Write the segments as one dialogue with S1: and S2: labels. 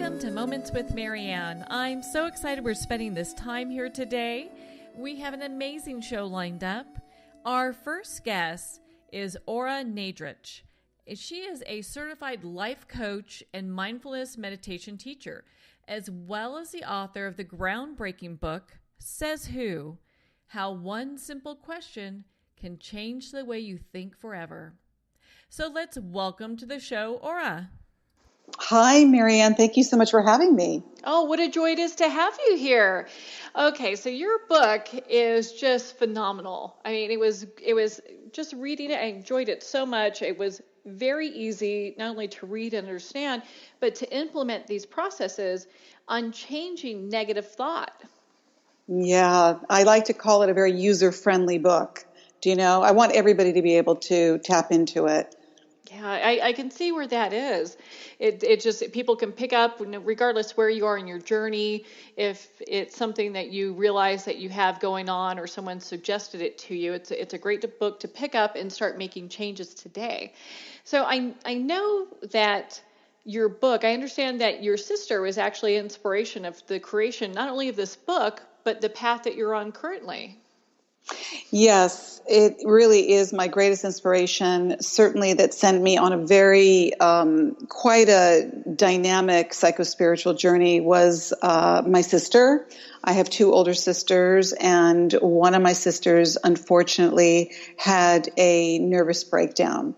S1: Welcome to Moments with Marianne. I'm so excited we're spending this time here today. We have an amazing show lined up. Our first guest is Ora Nadrich. She is a certified life coach and mindfulness meditation teacher, as well as the author of the groundbreaking book, Says Who? How One Simple Question Can Change the Way You Think Forever. So let's welcome to the show, Ora.
S2: Hi, Marianne. Thank you so much for having me.
S3: Oh, what a joy it is to have you here. Okay, so your book is just phenomenal. I mean, it was just reading it. I enjoyed it so much. It was very easy, not only to read and understand, but to implement these processes on changing negative thought.
S2: Yeah, I like to call it a very user-friendly book. Do you know? I want everybody to be able to tap into it.
S3: Yeah, I can see where that is. It just, people can pick up, regardless where you are in your journey, if it's something that you realize that you have going on or someone suggested it to you, it's a great book to pick up and start making changes today. So I know that your book, I understand that your sister was actually inspiration of the creation, not only of this book, but the path that you're on currently.
S2: Yes, it really is my greatest inspiration. Certainly that sent me on a very, quite a dynamic psychospiritual journey was my sister. I have two older sisters, and one of my sisters, unfortunately, had a nervous breakdown.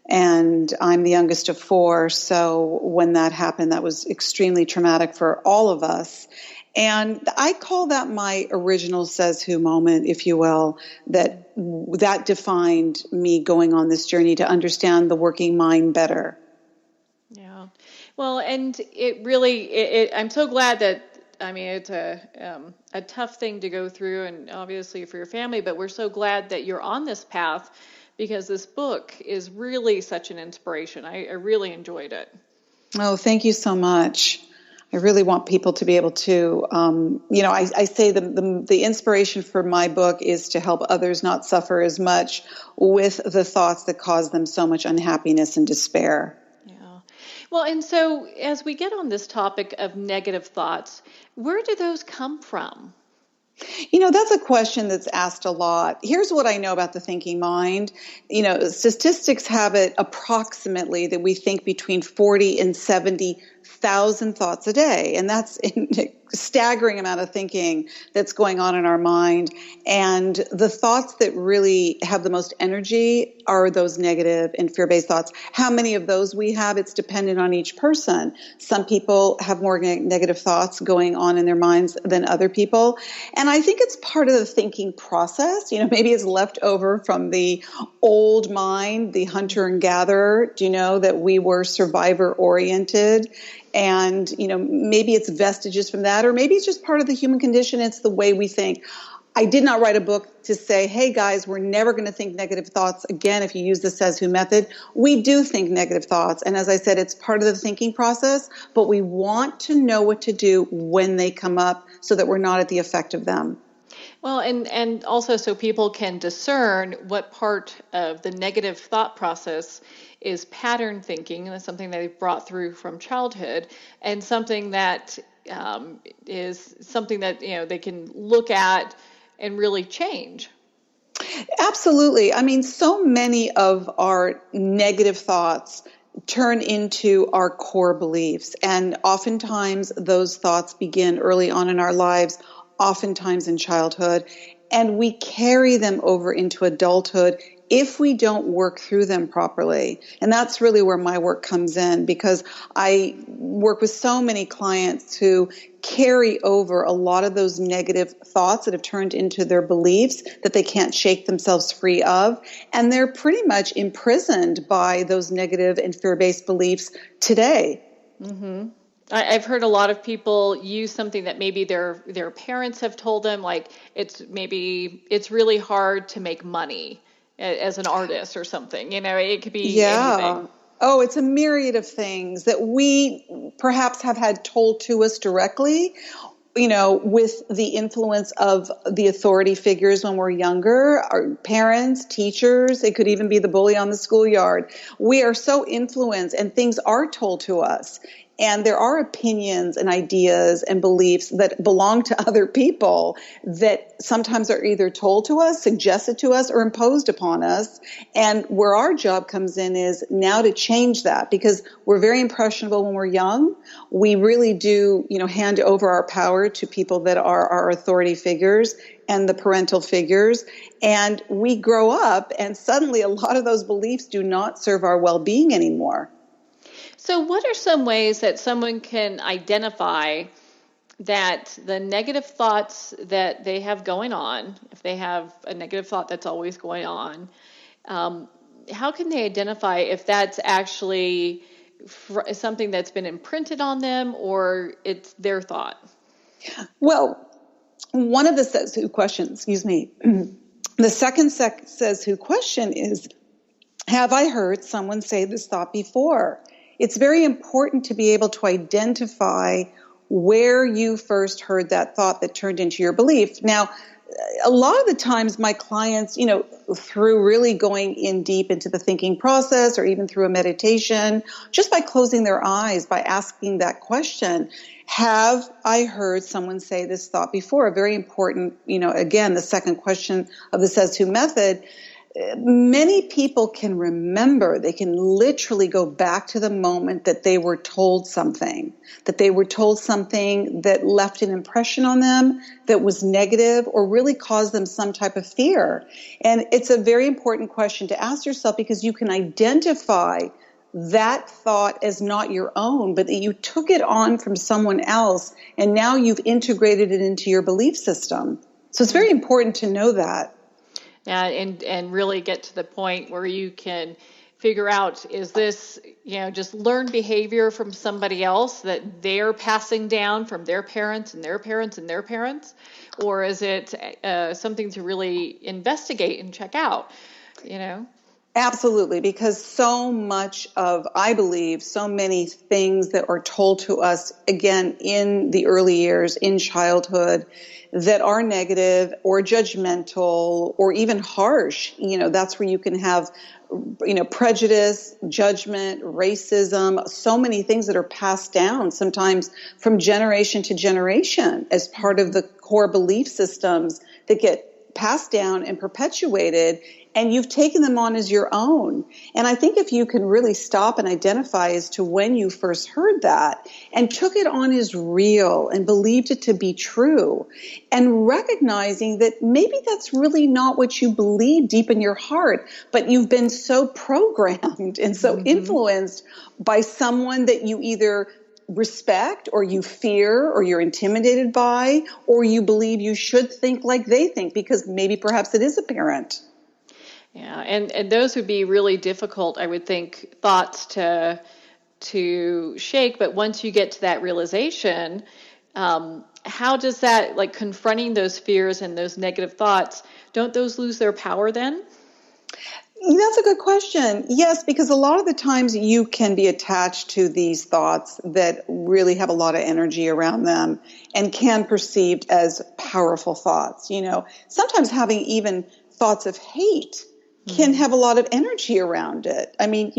S2: And I'm the youngest of four, so when that happened, that was extremely traumatic for all of us. And I call that my original Says Who moment, if you will, that defined me going on this journey to understand the working mind better.
S3: Yeah. Well, and it really, I'm so glad that, I mean, it's a tough thing to go through, and obviously for your family, but we're so glad that you're on this path, because this book is really such an inspiration. I really enjoyed it.
S2: Oh, thank you so much. I really want people to be able to, I say the inspiration for my book is to help others not suffer as much with the thoughts that cause them so much unhappiness and despair.
S3: Yeah. Well, and so as we get on this topic of negative thoughts, where do those come from?
S2: You know, that's a question that's asked a lot. Here's what I know about the thinking mind. You know, statistics have it approximately that we think between 40 and 70,000 thoughts a day. And that's a staggering amount of thinking that's going on in our mind. And the thoughts that really have the most energy are those negative and fear-based thoughts. How many of those we have, it's dependent on each person. Some people have more negative thoughts going on in their minds than other people. And I think it's part of the thinking process. You know, maybe it's left over from the old mind, the hunter and gatherer. Do you know that we were survivor oriented? And, you know, maybe it's vestiges from that, or maybe it's just part of the human condition. It's the way we think. I did not write a book to say, hey, guys, we're never going to think negative thoughts again if you use the Says Who method. We do think negative thoughts. And as I said, it's part of the thinking process, but we want to know what to do when they come up so that we're not at the effect of them.
S3: Well, and also so people can discern what part of the negative thought process is pattern thinking, and that's something that they've brought through from childhood, and something that is something that, you know, they can look at and really change.
S2: Absolutely. I mean, so many of our negative thoughts turn into our core beliefs, and oftentimes those thoughts begin early on in our lives, oftentimes in childhood, and we carry them over into adulthood if we don't work through them properly. And that's really where my work comes in, because I work with so many clients who carry over a lot of those negative thoughts that have turned into their beliefs that they can't shake themselves free of. And they're pretty much imprisoned by those negative and fear-based beliefs today.
S3: Mm-hmm. I've heard a lot of people use something that maybe their parents have told them, like it's really hard to make money as an artist or something. You know, it could be anything.
S2: Oh, it's a myriad of things that we perhaps have had told to us directly, you know, with the influence of the authority figures when we're younger, our parents, teachers. It could even be the bully on the schoolyard. We are so influenced, and things are told to us. And there are opinions and ideas and beliefs that belong to other people that sometimes are either told to us, suggested to us, or imposed upon us. And where our job comes in is now to change that, because we're very impressionable when we're young. We really do, hand over our power to people that are our authority figures and the parental figures. And we grow up, and suddenly a lot of those beliefs do not serve our well-being anymore.
S3: So what are some ways that someone can identify that the negative thoughts that they have going on, if they have a negative thought that's always going on, how can they identify if that's actually something that's been imprinted on them or it's their thought?
S2: Well, one of the says who questions, the second says who question is, have I heard someone say this thought before? It's very important to be able to identify where you first heard that thought that turned into your belief. Now, a lot of the times my clients, through really going in deep into the thinking process or even through a meditation, just by closing their eyes, by asking that question, have I heard someone say this thought before? A very important, again, the second question of the Says Who method. Many people can remember, they can literally go back to the moment that they were told something that left an impression on them that was negative or really caused them some type of fear. And it's a very important question to ask yourself, because you can identify that thought as not your own, but that you took it on from someone else and now you've integrated it into your belief system. So it's very important to know that.
S3: And really get to the point where you can figure out, is this, just learned behavior from somebody else that they're passing down from their parents and their parents and their parents? Or is it something to really investigate and check out,
S2: Absolutely, because so much of, I believe, so many things that are told to us, again, in the early years, in childhood, that are negative or judgmental or even harsh, that's where you can have, prejudice, judgment, racism, so many things that are passed down sometimes from generation to generation as part of the core belief systems that get passed down and perpetuated, and you've taken them on as your own. And I think if you can really stop and identify as to when you first heard that and took it on as real and believed it to be true, and recognizing that maybe that's really not what you believe deep in your heart, but you've been so programmed and so influenced by someone that you either respect or you fear or you're intimidated by, or you believe you should think like they think because maybe perhaps it is a parent.
S3: Yeah, and those would be really difficult, I would think, thoughts to shake. But once you get to that realization, how does that, like confronting those fears and those negative thoughts, don't those lose their power then?
S2: That's a good question. Yes, because a lot of the times you can be attached to these thoughts that really have a lot of energy around them and can perceived as powerful thoughts. Sometimes having even thoughts of hate can have a lot of energy around it. I mean,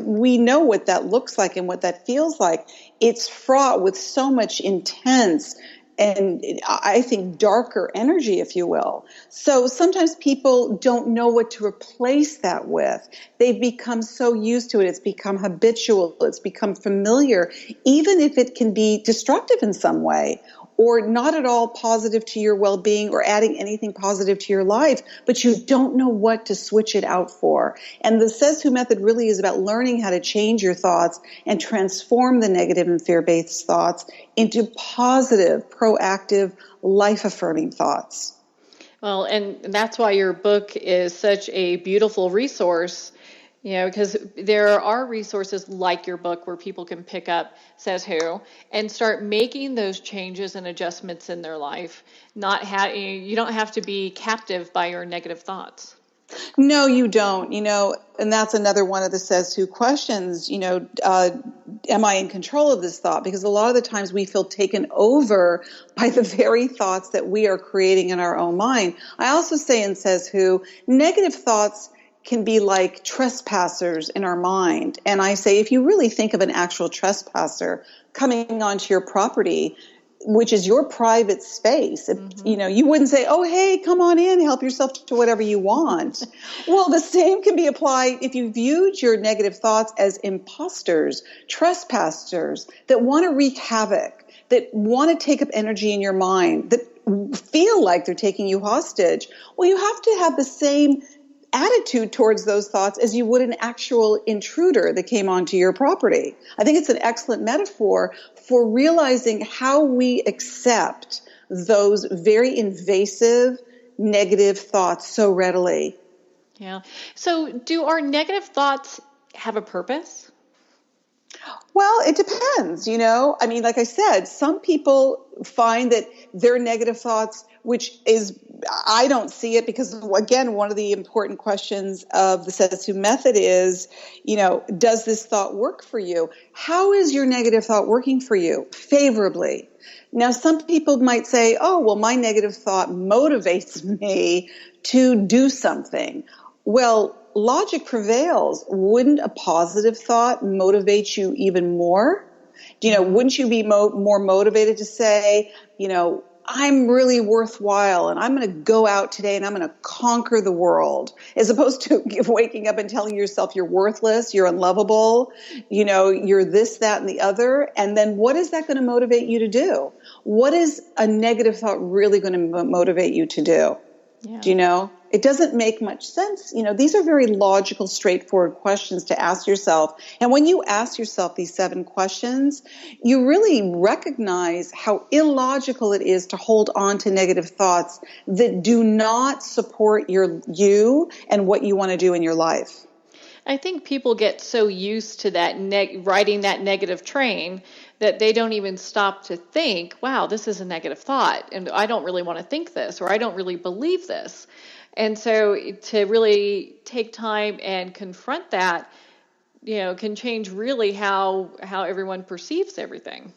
S2: we know what that looks like and what that feels like. It's fraught with so much intense and I think darker energy, if you will. So sometimes people don't know what to replace that with. They've become so used to it. It's become habitual. It's become familiar, even if it can be destructive in some way or not at all positive to your well-being or adding anything positive to your life, but you don't know what to switch it out for. And the Says Who method really is about learning how to change your thoughts and transform the negative and fear-based thoughts into positive, proactive, life-affirming thoughts.
S3: Well, and that's why your book is such a beautiful resource, because there are resources like your book where people can pick up Says Who and start making those changes and adjustments in their life. You don't have to be captive by your negative thoughts.
S2: No, you don't, and that's another one of the Says Who questions, am I in control of this thought? Because a lot of the times we feel taken over by the very thoughts that we are creating in our own mind. I also say in Says Who, negative thoughts can be like trespassers in our mind. And I say, if you really think of an actual trespasser coming onto your property, which is your private space, you wouldn't say, oh, hey, come on in, help yourself to whatever you want. Well, the same can be applied if you viewed your negative thoughts as imposters, trespassers that want to wreak havoc, that want to take up energy in your mind, that feel like they're taking you hostage. Well, you have to have the same attitude towards those thoughts as you would an actual intruder that came onto your property. I think it's an excellent metaphor for realizing how we accept those very invasive negative thoughts so readily.
S3: Yeah. So do our negative thoughts have a purpose?
S2: Well, it depends, I mean, like I said, some people find that their negative thoughts, which is, I don't see it because, again, one of the important questions of the Setsu method is, does this thought work for you? How is your negative thought working for you? Favorably. Now, some people might say, oh, well, my negative thought motivates me to do something. Well, logic prevails. Wouldn't a positive thought motivate you even more? Wouldn't you be more motivated to say, I'm really worthwhile and I'm going to go out today and I'm going to conquer the world, as opposed to waking up and telling yourself you're worthless, you're unlovable, you're this, that, and the other. And then what is that going to motivate you to do? What is a negative thought really going to motivate you to do? Yeah. Do you know? It doesn't make much sense. These are very logical, straightforward questions to ask yourself. And when you ask yourself these 7 questions, you really recognize how illogical it is to hold on to negative thoughts that do not support you and what you want to do in your life.
S3: I think people get so used to that riding that negative train that they don't even stop to think, wow, this is a negative thought, and I don't really want to think this, or I don't really believe this. And so to really take time and confront that, can change really how everyone perceives everything.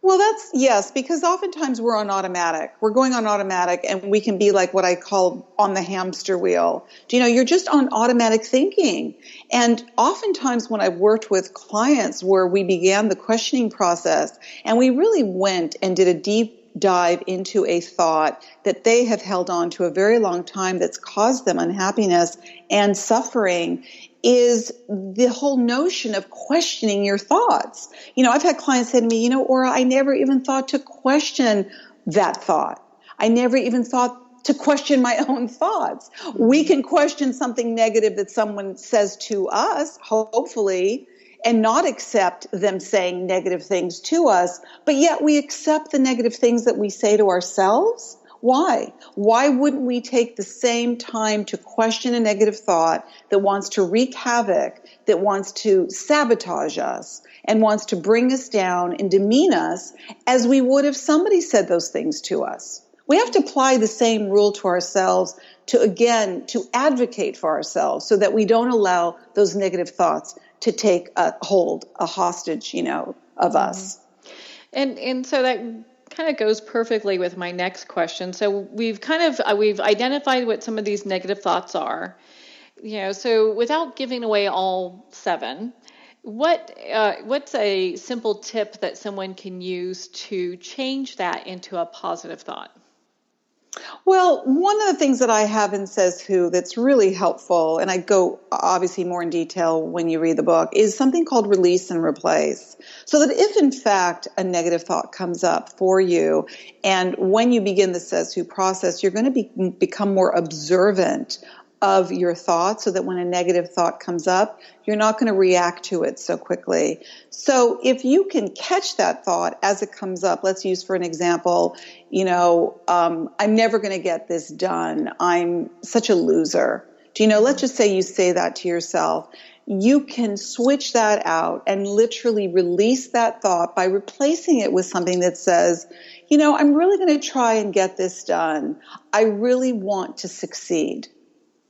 S2: Well, yes, because oftentimes we're on automatic. We're going on automatic, and we can be like what I call on the hamster wheel. You're just on automatic thinking. And oftentimes when I've worked with clients where we began the questioning process and we really went and did a deep dive into a thought that they have held on to a very long time that's caused them unhappiness and suffering, is the whole notion of questioning your thoughts. I've had clients say to me, Ora, I never even thought to question that thought. I never even thought to question my own thoughts. We can question something negative that someone says to us, hopefully, and not accept them saying negative things to us, but yet we accept the negative things that we say to ourselves. Why? Why wouldn't we take the same time to question a negative thought that wants to wreak havoc, that wants to sabotage us, and wants to bring us down and demean us as we would if somebody said those things to us? We have to apply the same rule to ourselves to advocate for ourselves so that we don't allow those negative thoughts to take a hostage, of us.
S3: And so that kind of goes perfectly with my next question. So we've identified what some of these negative thoughts are. So without giving away all 7, what's a simple tip that someone can use to change that into a positive thought?
S2: Well, one of the things that I have in Says Who that's really helpful, and I go obviously more in detail when you read the book, is something called release and replace. So that if in fact a negative thought comes up for you, and when you begin the Says Who process, you're going to become more observant of your thoughts so that when a negative thought comes up, you're not going to react to it so quickly. So if you can catch that thought as it comes up, let's use for an example, I'm never going to get this done. I'm such a loser. Let's just say you say that to yourself. You can switch that out and literally release that thought by replacing it with something that says, I'm really going to try and get this done. I really want to succeed.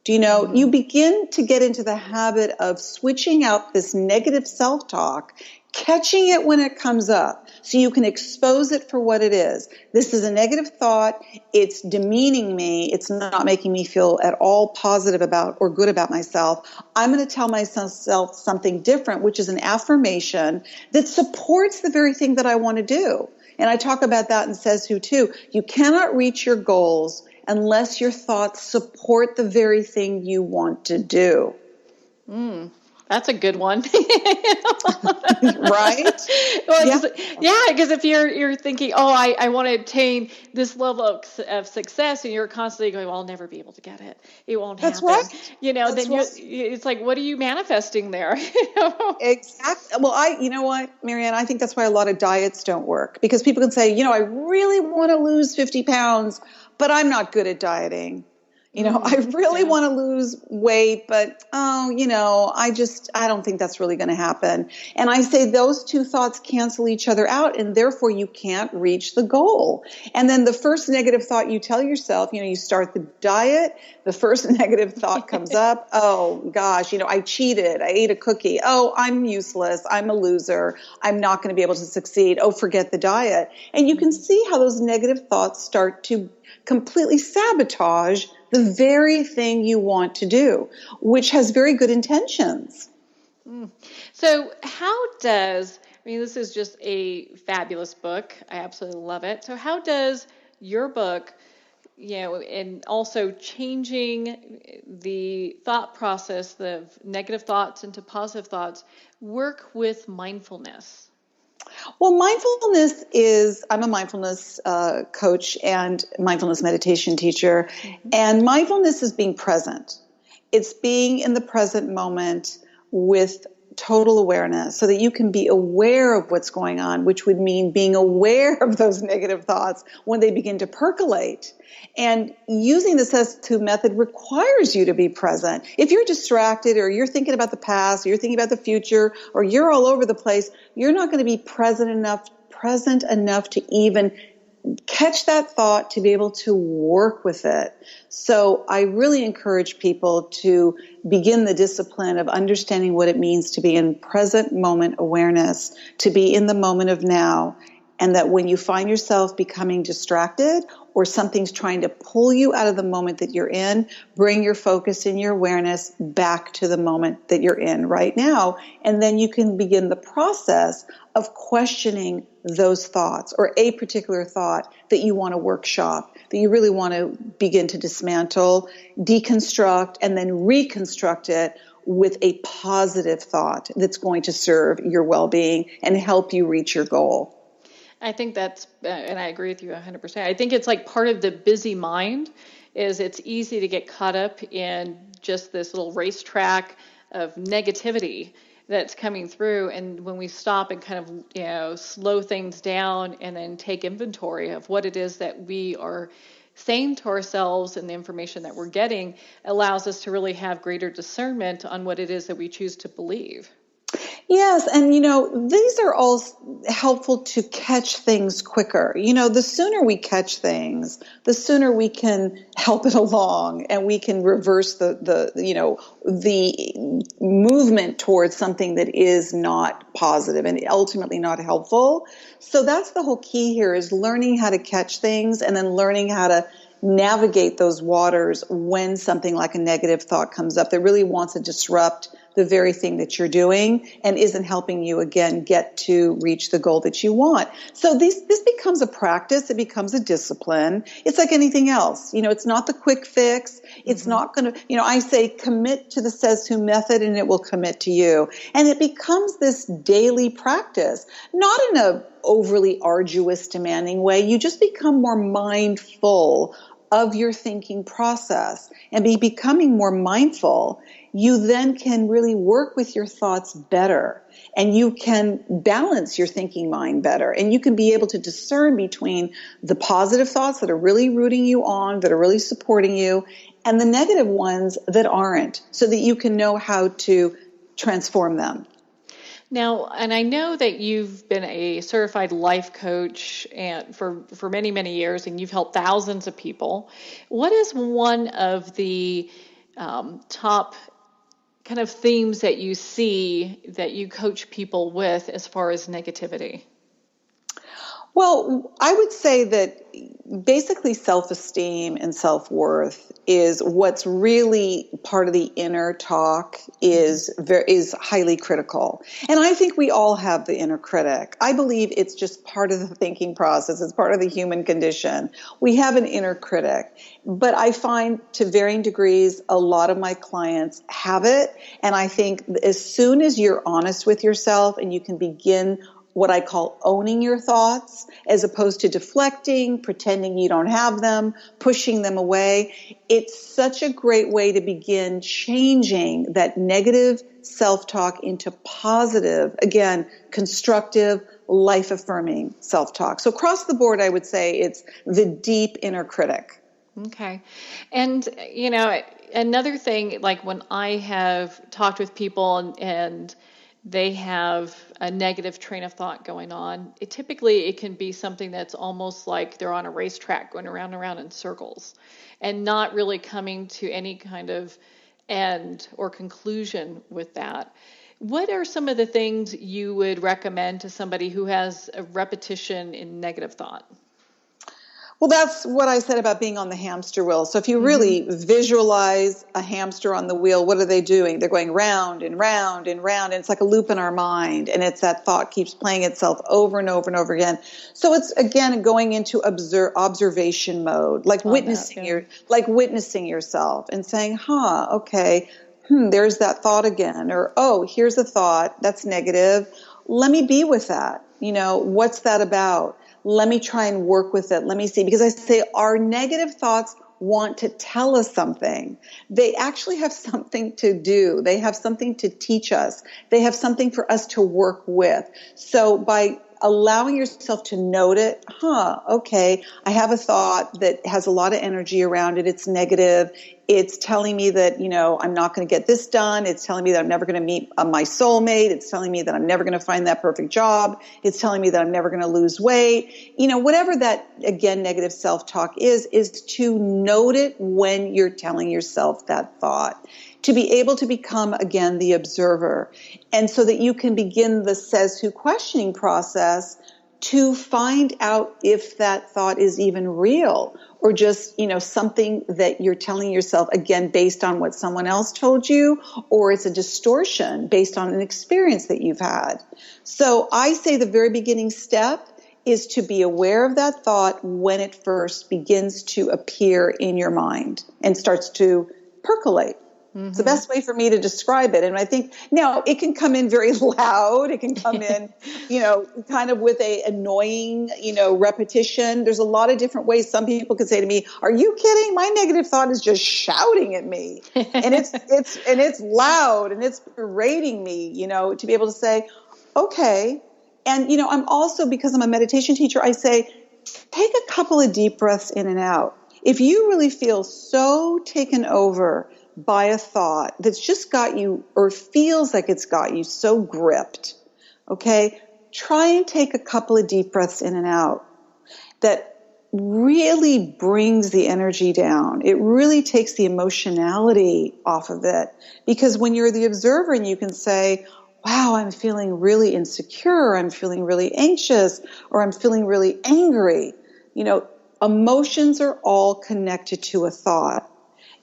S2: You begin to get into the habit of switching out this negative self-talk catching it when it comes up so you can expose it for what it is. This is a negative thought. It's demeaning me. It's not making me feel at all positive about or good about myself. I'm going to tell myself something different, which is an affirmation that supports the very thing that I want to do. And I talk about that in Says Who too. You cannot reach your goals unless your thoughts support the very thing you want to do.
S3: That's a good one.
S2: Right?
S3: Well, because if you're thinking, oh, I want to attain this level of success, and you're constantly going, well, I'll never be able to get it. It won't
S2: That's
S3: happen.
S2: right.
S3: Then it's like, what are you manifesting there?
S2: Exactly. Well, you know what, Marianne, I think that's why a lot of diets don't work, because people can say, I really want to lose 50 pounds, but I'm not good at dieting. I really want to lose weight, but, I don't think that's really going to happen. And I say those two thoughts cancel each other out, and therefore you can't reach the goal. And then the first negative thought you tell yourself, you start the diet, the first negative thought comes up. Oh gosh, I cheated. I ate a cookie. Oh, I'm useless. I'm a loser. I'm not going to be able to succeed. Oh, forget the diet. And you can see how those negative thoughts start to completely sabotage the very thing you want to do, which has very good intentions.
S3: So this is just a fabulous book. I absolutely love it. So how does your book, and also changing the thought process, the negative thoughts into positive thoughts, work with mindfulness?
S2: Well, mindfulness I'm a mindfulness coach and mindfulness meditation teacher. Mm-hmm. And mindfulness is being present. It's being in the present moment with total awareness so that you can be aware of what's going on, which would mean being aware of those negative thoughts when they begin to percolate. And using the Says Who method requires you to be present. If you're distracted, or you're thinking about the past, or you're thinking about the future, or you're all over the place, you're not going to be present enough to even catch that thought, to be able to work with it. So I really encourage people to begin the discipline of understanding what it means to be in present moment awareness, to be in the moment of now, and that when you find yourself becoming distracted or something's trying to pull you out of the moment that you're in, bring your focus and your awareness back to the moment that you're in right now. And then you can begin the process of questioning those thoughts, or a particular thought that you want to workshop, that you really want to begin to dismantle, deconstruct, and then reconstruct it with a positive thought that's going to serve your well-being and help you reach your goal.
S3: I think that's, and I agree with you 100%. I think it's like part of the busy mind is it's easy to get caught up in just this little racetrack of negativity that's coming through. And when we stop and kind of, slow things down and then take inventory of what it is that we are saying to ourselves and the information that we're getting, allows us to really have greater discernment on what it is that we choose to believe.
S2: Yes, and these are all helpful to catch things quicker. The sooner we catch things, the sooner we can help it along, and we can reverse the movement towards something that is not positive and ultimately not helpful. So that's the whole key here, is learning how to catch things and then learning how to navigate those waters when something like a negative thought comes up that really wants to disrupt the very thing that you're doing and isn't helping you, again, get to reach the goal that you want. So this becomes a practice. It becomes a discipline. It's like anything else. It's not the quick fix. It's not going to, I say commit to the Says Who method and it will commit to you. And it becomes this daily practice, not in a overly arduous, demanding way. You just become more mindful of your thinking process, and becoming more mindful, you then can really work with your thoughts better, and you can balance your thinking mind better, and you can be able to discern between the positive thoughts that are really rooting you on, that are really supporting you, and the negative ones that aren't, so that you can know how to transform them.
S3: Now, and I know that you've been a certified life coach and for many, many years, and you've helped thousands of people. What is one of the top kind of themes that you see that you coach people with as far as negativity?
S2: Well, I would say that basically self-esteem and self-worth is what's really part of the inner talk is highly critical. And I think we all have the inner critic. I believe it's just part of the thinking process. It's part of the human condition. We have an inner critic. But I find to varying degrees, a lot of my clients have it. And I think as soon as you're honest with yourself and you can begin what I call owning your thoughts, as opposed to deflecting, pretending you don't have them, pushing them away. It's such a great way to begin changing that negative self-talk into positive, again, constructive, life-affirming self-talk. So across the board, I would say it's the deep inner critic.
S3: Okay. And, another thing, like when I have talked with people and they have a negative train of thought going on, it can be something that's almost like they're on a racetrack going around and around in circles and not really coming to any kind of end or conclusion with that. What are some of the things you would recommend to somebody who has a repetition in negative thought?
S2: Well, that's what I said about being on the hamster wheel. So if you really visualize a hamster on the wheel, what are they doing? They're going round and round and round, and it's like a loop in our mind, and it's that thought keeps playing itself over and over and over again. So it's, again, going into observation mode, like witnessing yourself and saying, okay, there's that thought again, or, oh, here's a thought that's negative. Let me be with that. What's that about? Let me try and work with it. Let me see. Because I say our negative thoughts want to tell us something. They actually have something to do. They have something to teach us. They have something for us to work with. So by allowing yourself to note it, okay, I have a thought that has a lot of energy around it. It's negative. It's telling me that, I'm not going to get this done. It's telling me that I'm never going to meet my soulmate. It's telling me that I'm never going to find that perfect job. It's telling me that I'm never going to lose weight. Whatever that, again, negative self-talk is to note it when you're telling yourself that thought. To be able to become, again, the observer. And so that you can begin the says who questioning process to find out if that thought is even real or just, something that you're telling yourself, again, based on what someone else told you, or it's a distortion based on an experience that you've had. So I say the very beginning step is to be aware of that thought when it first begins to appear in your mind and starts to percolate. It's the best way for me to describe it. And I think now it can come in very loud. It can come in, kind of with a annoying, repetition. There's a lot of different ways. Some people could say to me, "Are you kidding? My negative thought is just shouting at me." And it's loud and it's berating me, to be able to say, okay. And, I'm also, because I'm a meditation teacher, I say, take a couple of deep breaths in and out. If you really feel so taken over by a thought that's just got you, or feels like it's got you so gripped, okay, try and take a couple of deep breaths in and out. That really brings the energy down. It really takes the emotionality off of it. Because when you're the observer and you can say, wow, I'm feeling really insecure, I'm feeling really anxious, or I'm feeling really angry. Emotions are all connected to a thought.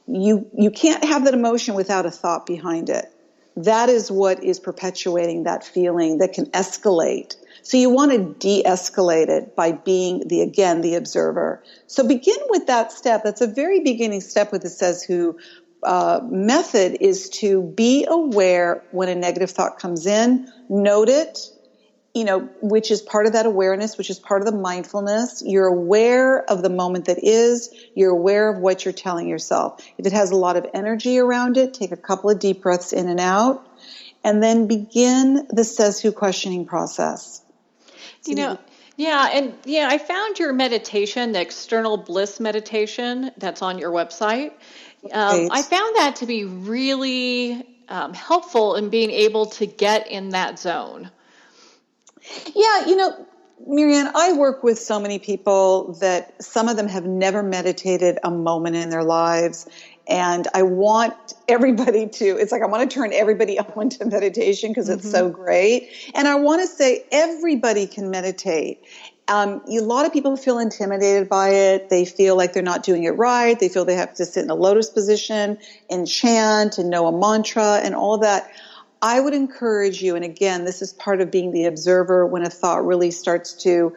S2: You can't have that emotion without a thought behind it. That is what is perpetuating that feeling that can escalate. So you want to de-escalate it by being the observer. So begin with that step. That's a very beginning step with the Says Who method, is to be aware when a negative thought comes in, note it, which is part of that awareness, which is part of the mindfulness. You're aware of the moment that is. You're aware of what you're telling yourself. If it has a lot of energy around it, take a couple of deep breaths in and out, and then begin the Says Who questioning process.
S3: I found your meditation, the external bliss meditation that's on your website. I found that to be really helpful in being able to get in that zone.
S2: Yeah, Marianne, I work with so many people that some of them have never meditated a moment in their lives. And I want everybody it's like I want to turn everybody on to meditation because it's so great. And I want to say everybody can meditate. A lot of people feel intimidated by it. They feel like they're not doing it right. They feel they have to sit in a lotus position and chant and know a mantra and all that. I would encourage you, and again, this is part of being the observer when a thought really starts to,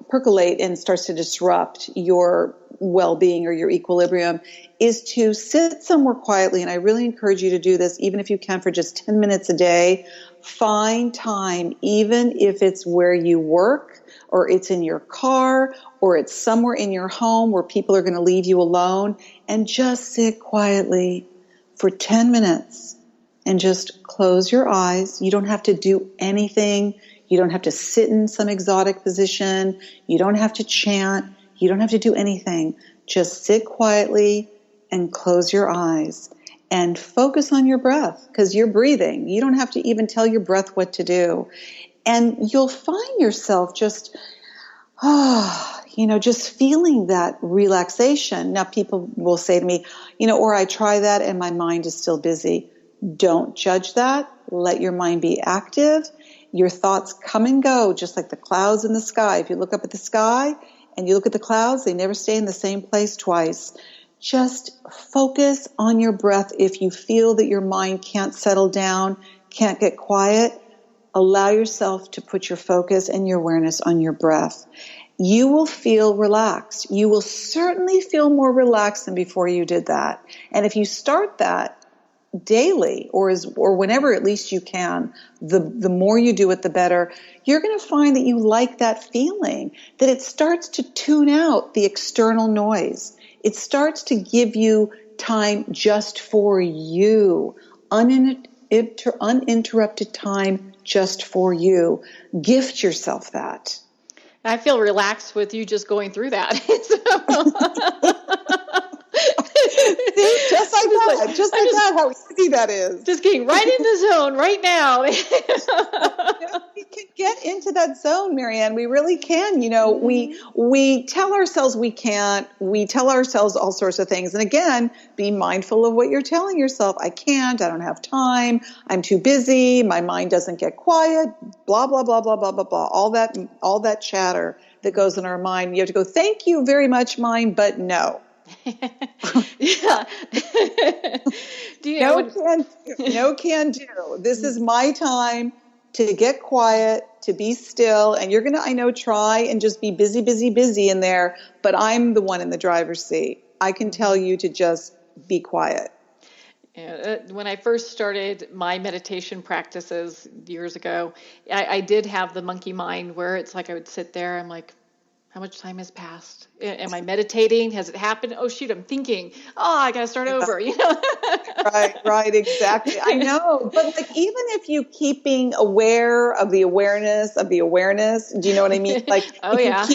S2: percolate and starts to disrupt your well-being or your equilibrium, is to sit somewhere quietly. And I really encourage you to do this, even if you can, for just 10 minutes a day. Find time, even if it's where you work or it's in your car or it's somewhere in your home where people are going to leave you alone, and just sit quietly for 10 minutes and just close your eyes. You don't have to do anything. You don't have to sit in some exotic position. You don't have to chant. You don't have to do anything. Just sit quietly and close your eyes and focus on your breath, because you're breathing. You don't have to even tell your breath what to do. And you'll find yourself just feeling that relaxation. Now, people will say to me, or I try that and my mind is still busy. Don't judge that. Let your mind be active. Your thoughts come and go, just like the clouds in the sky. If you look up at the sky and you look at the clouds, they never stay in the same place twice. Just focus on your breath. If you feel that your mind can't settle down, can't get quiet, allow yourself to put your focus and your awareness on your breath. You will feel relaxed. You will certainly feel more relaxed than before you did that. And if you start that daily or whenever at least you can, the more you do it, the better. You're going to find that you like that feeling, that it starts to tune out the external noise. It starts to give you time just for you, uninterrupted time just for you. Gift yourself that.
S3: I feel relaxed with you just going through that.
S2: See, just like that, how easy that is.
S3: Just getting right in the zone right now.
S2: We can get into that zone, Marianne. We really can. We tell ourselves we can't. We tell ourselves all sorts of things. And again, be mindful of what you're telling yourself. I can't. I don't have time. I'm too busy. My mind doesn't get quiet. Blah, blah, blah, blah, blah, blah, blah. All that chatter that goes in our mind. You have to go, thank you very much, mind, but no.
S3: Yeah.
S2: No can do. This is my time to get quiet, to be still, and you're going to, I know, try and just be busy, busy, busy in there, but I'm the one in the driver's seat. I can tell you to just be quiet.
S3: When I first started my meditation practices years ago, I did have the monkey mind where it's like I would sit there, I'm like, how much time has passed? Am I meditating? Has it happened? Oh, shoot, I'm thinking. Oh, I got to start over,
S2: Right, exactly. I know. But even if you keeping aware of the awareness, do you know what I mean?
S3: Oh, yeah.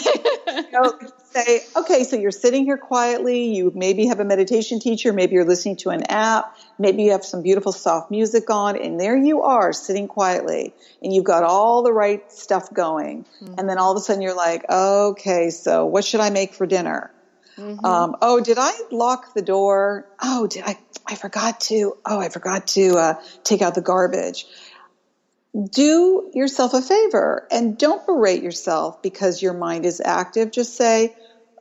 S2: Say, okay, so you're sitting here quietly. You maybe have a meditation teacher. Maybe you're listening to an app. Maybe you have some beautiful soft music on. And there you are sitting quietly. And you've got all the right stuff going. Mm-hmm. And then all of a sudden you're like, okay, so what should I make for dinner? Mm-hmm. Did I lock the door? I forgot to take out the garbage. Do yourself a favor and don't berate yourself because your mind is active. Just say,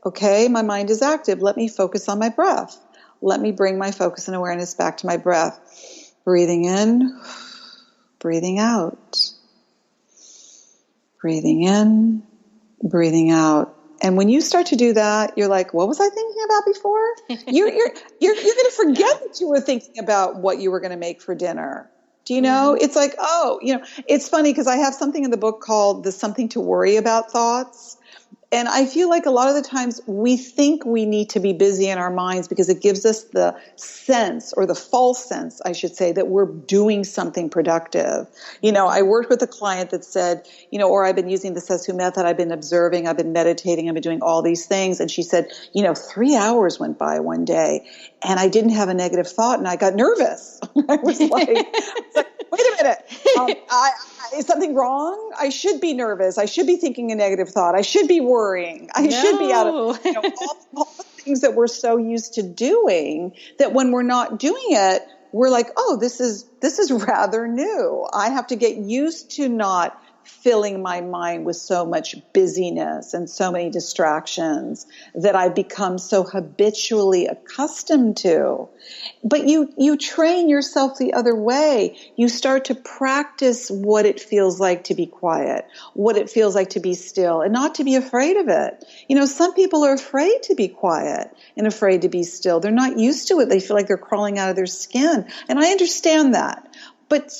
S2: okay, my mind is active. Let me focus on my breath. Let me bring my focus and awareness back to my breath. Breathing in, breathing out. Breathing in, breathing out. And when you start to do that, you're like, what was I thinking about before? You're going to forget that you were thinking about what you were going to make for dinner. Do you know? Mm-hmm. It's like, it's funny because I have something in the book called the something to worry about thoughts. And I feel like a lot of the times we think we need to be busy in our minds because it gives us the sense, or the false sense, I should say, that we're doing something productive. I worked with a client that said, or I've been using the Sesu method, I've been observing, I've been meditating, I've been doing all these things. And she said, 3 hours went by one day and I didn't have a negative thought and I got nervous. I was like, wait a minute. Is something wrong? I should be nervous. I should be thinking a negative thought. I should be worrying. I should be out of all the things things that we're so used to doing that when we're not doing it, we're like, oh, this is rather new. I have to get used to not filling my mind with so much busyness and so many distractions that I've become so habitually accustomed to. But you train yourself the other way. You start to practice what it feels like to be quiet, what it feels like to be still, and not to be afraid of it. Some people are afraid to be quiet and afraid to be still. They're not used to it. They feel like they're crawling out of their skin. And I understand that. But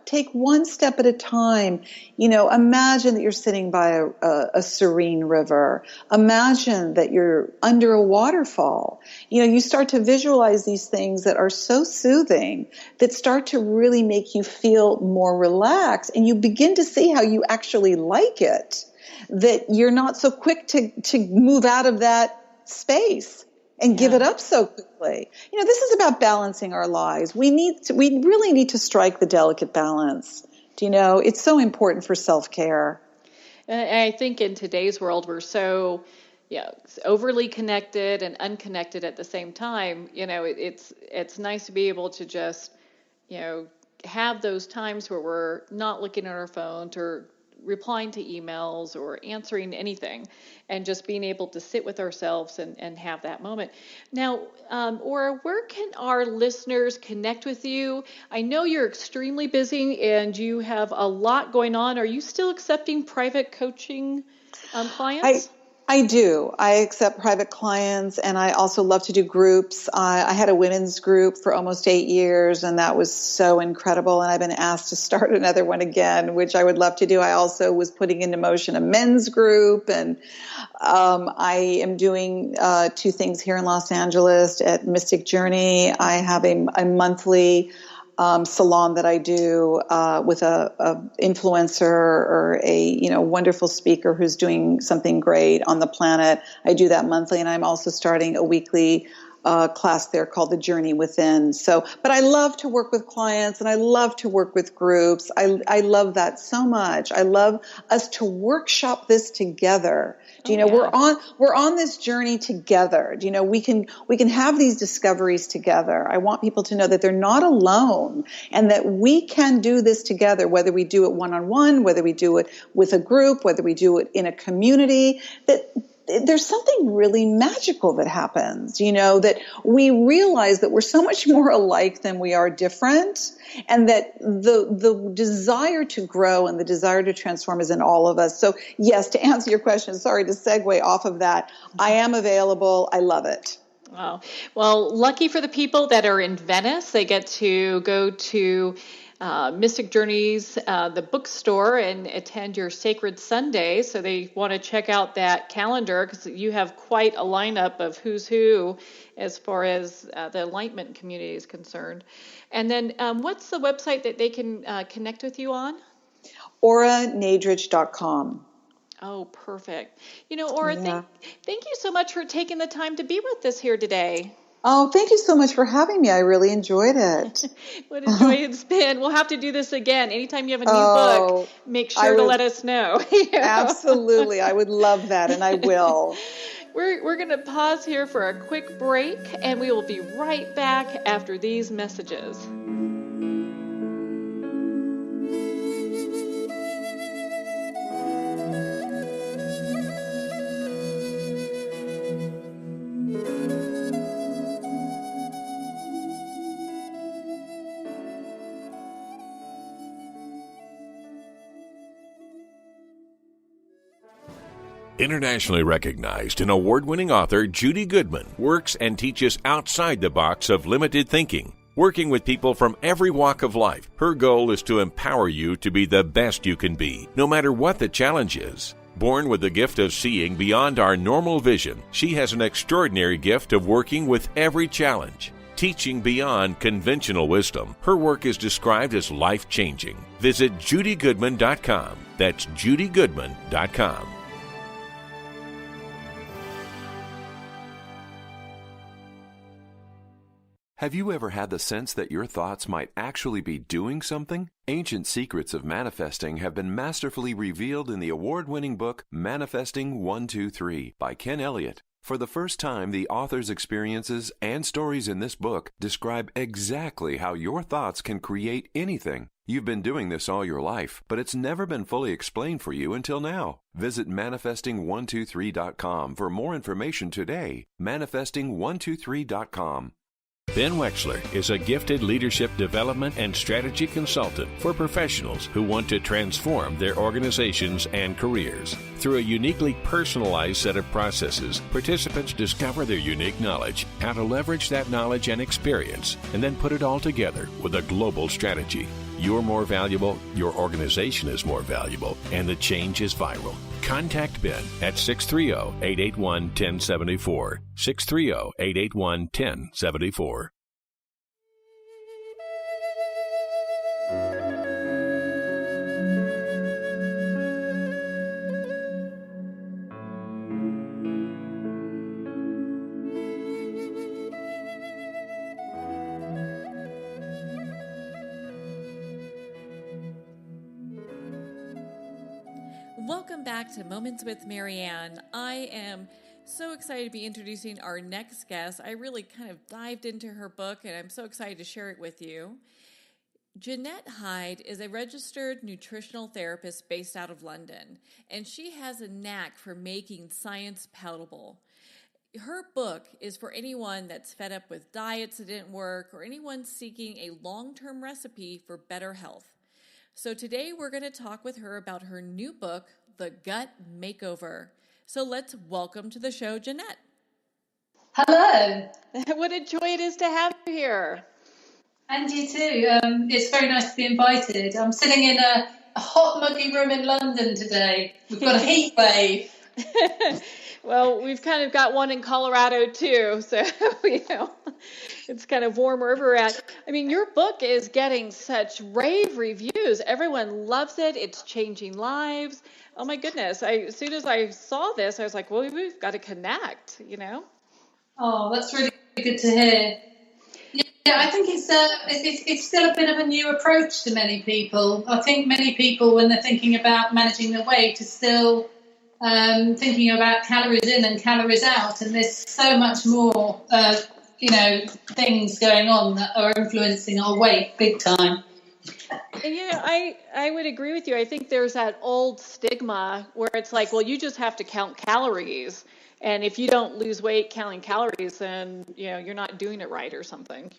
S2: take one step at a time. Imagine that you're sitting by a serene river. Imagine that you're under a waterfall. You start to visualize these things that are so soothing, that start to really make you feel more relaxed. And you begin to see how you actually like it, that you're not so quick to move out of that space and give it up so quickly. This is about balancing our lives. We really need to strike the delicate balance. It's so important for self-care.
S3: And I think in today's world, we're so overly connected and unconnected at the same time. It's nice to be able to just, have those times where we're not looking at our phones or replying to emails or answering anything, and just being able to sit with ourselves and have that moment. Now, Ora, where can our listeners connect with you? I know you're extremely busy and you have a lot going on. Are you still accepting private coaching clients?
S2: I do. I accept private clients, and I also love to do groups. I had a women's group for almost 8 years, and that was so incredible. And I've been asked to start another one again, which I would love to do. I also was putting into motion a men's group, and I am doing 2 things here in Los Angeles at Mystic Journey. I have a monthly salon that I do with a influencer or a wonderful speaker who's doing something great on the planet. I do that monthly, and I'm also starting a weekly class there called The Journey Within. But I love to work with clients, and I love to work with groups. I love that so much. I love us to workshop this together. We're on this journey together. We can have these discoveries together. I want people to know that they're not alone, and that we can do this together, whether we do it one-on-one, whether we do it with a group, whether we do it in a community, that there's something really magical that happens, that we realize that we're so much more alike than we are different, and that the desire to grow and the desire to transform is in all of us. So yes, to answer your question, sorry to segue off of that, I am available. I love it.
S3: Wow. Well, lucky for the people that are in Venice, they get to go to Mystic Journeys, the bookstore, and attend your Sacred Sunday. So they want to check out that calendar, because you have quite a lineup of who's who as far as the enlightenment community is concerned. And then what's the website that they can connect with you on?
S2: OraNadrich.com.
S3: Oh, perfect. Ora, thank you so much for taking the time to be with us here today.
S2: Oh, thank you so much for having me. I really enjoyed it.
S3: What a joy it's been. We'll have to do this again. Anytime you have a new book, make sure to let us know.
S2: Absolutely. I would love that, and I will.
S3: We're going to pause here for a quick break, and we will be right back after these messages.
S4: Internationally recognized and award-winning author Judy Goodman works and teaches outside the box of limited thinking. Working with people from every walk of life, her goal is to empower you to be the best you can be, no matter what the challenge is. Born with the gift of seeing beyond our normal vision, she has an extraordinary gift of working with every challenge. Teaching beyond conventional wisdom, her work is described as life-changing. Visit judygoodman.com. That's judygoodman.com.
S5: Have you ever had the sense that your thoughts might actually be doing something? Ancient secrets of manifesting have been masterfully revealed in the award-winning book Manifesting 1, 2, 3 by Ken Elliott. For the first time, the author's experiences and stories in this book describe exactly how your thoughts can create anything. You've been doing this all your life, but it's never been fully explained for you until now. Visit manifesting123.com for more information today. Manifesting123.com.
S4: Ben Wexler is a gifted leadership development and strategy consultant for professionals who want to transform their organizations and careers. Through a uniquely personalized set of processes, participants discover their unique knowledge, how to leverage that knowledge and experience, and then put it all together with a global strategy. You're more valuable, your organization is more valuable, and the change is viral. Contact Ben at 630-881-1074, 630-881-1074.
S1: Welcome back to Moments with Marianne. I am so excited to be introducing our next guest. I really kind of dived into her book, and I'm so excited to share it with you. Jeannette Hyde is a registered nutritional therapist based out of London, and she has a knack for making science palatable. Her book is for anyone that's fed up with diets that didn't work or anyone seeking a long-term recipe for better health. So today we're going to talk with her about her new book, The Gut Makeover. So let's welcome to the show, Jeannette.
S6: Hello.
S3: What a joy it is to have you here.
S6: And you too. It's very nice to be invited. I'm sitting in a hot, muggy room in London today. We've got a heat wave.
S3: Well, we've kind of got one in Colorado too, so it's kind of warm wherever we're at. I mean, your book is getting such rave reviews. Everyone loves it. It's changing lives. Oh my goodness! As soon as I saw this, I was like, well, we've got to connect.
S6: Oh, that's really good to hear. Yeah, I think it's still a bit of a new approach to many people. I think many people, when they're thinking about managing their weight, are still thinking about calories in and calories out, and there's so much more, things going on that are influencing our weight big time.
S3: And I would agree with you. I think there's that old stigma where it's like, well, you just have to count calories, and if you don't lose weight counting calories, then you're not doing it right or something.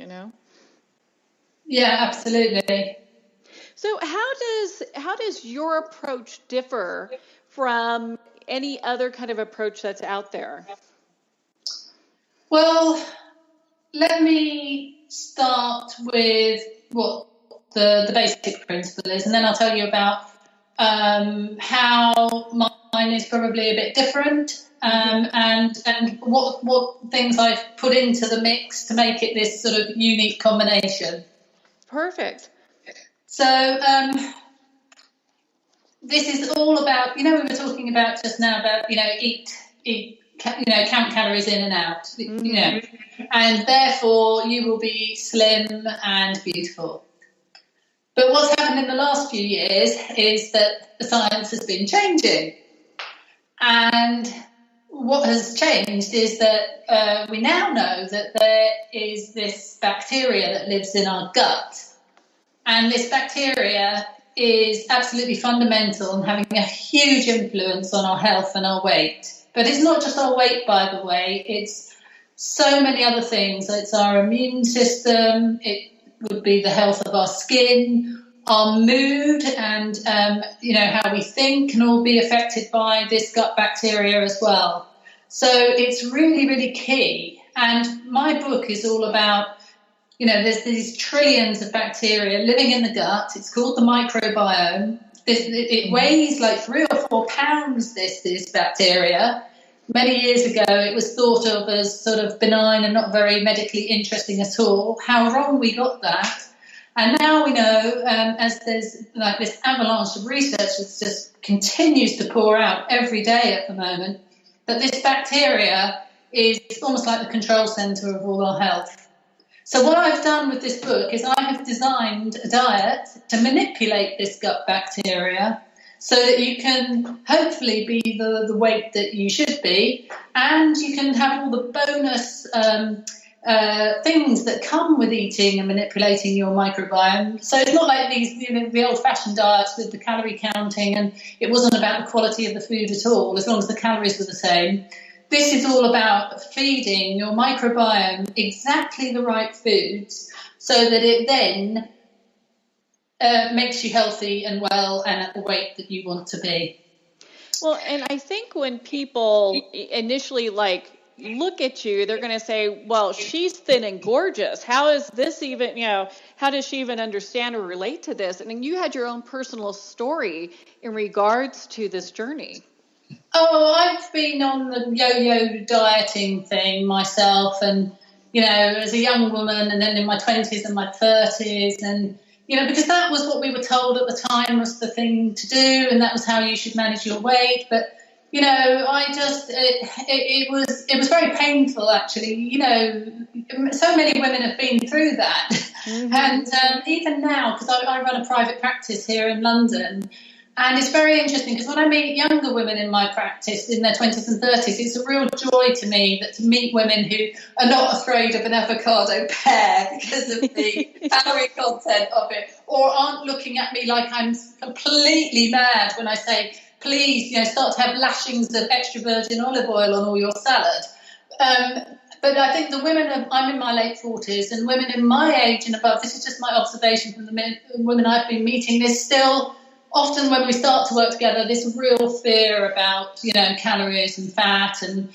S6: Yeah, absolutely.
S3: So how does your approach differ from any other kind of approach that's out there?
S6: Well, let me start with what the basic principle is, and then I'll tell you about how mine is probably a bit different, and what things I've put into the mix to make it this sort of unique combination. Perfect. So this is all about, we were talking about just now about, count calories in and out, and therefore you will be slim and beautiful. But what's happened in the last few years is that the science has been changing. And what has changed is that we now know that there is this bacteria that lives in our gut. And this bacteria is absolutely fundamental and having a huge influence on our health and our weight. But it's not just our weight, by the way. It's so many other things. It's our immune system. It would be the health of our skin, our mood, and how we think can all be affected by this gut bacteria as well. So it's really, really key. And my book is all about, there's these trillions of bacteria living in the gut. It's called the microbiome. It weighs like 3 or 4 pounds, this bacteria. Many years ago, it was thought of as sort of benign and not very medically interesting at all. How wrong we got that. And now we know, as there's like this avalanche of research that just continues to pour out every day at the moment, that this bacteria is almost like the control center of all our health. So what I've done with this book is I have designed a diet to manipulate this gut bacteria so that you can hopefully be the weight that you should be, and you can have all the bonus things that come with eating and manipulating your microbiome. So it's not like the old-fashioned diets with the calorie counting, and it wasn't about the quality of the food at all, as long as the calories were the same. This is all about feeding your microbiome exactly the right foods so that it then makes you healthy and well and at the weight that you want to be.
S3: Well, and I think when people initially look at you, they're going to say, well, she's thin and gorgeous. How is this even, how does she even understand or relate to this? And you had your own personal story in regards to this journey.
S6: Oh, I've been on the yo-yo dieting thing myself, and, as a young woman, and then in my 20s and my 30s, and, because that was what we were told at the time was the thing to do, and that was how you should manage your weight. But, it was very painful, actually. So many women have been through that. Mm-hmm. And even now, because I run a private practice here in London, and it's very interesting because when I meet younger women in my practice in their 20s and 30s, it's a real joy to me to meet women who are not afraid of an avocado pear because of the calorie content of it, or aren't looking at me like I'm completely mad when I say, please, start to have lashings of extra virgin olive oil on all your salad. But I think the women, I'm in my late 40s, and women in my age and above, this is just my observation from the women I've been meeting, there's still often when we start to work together, this real fear about, calories and fat and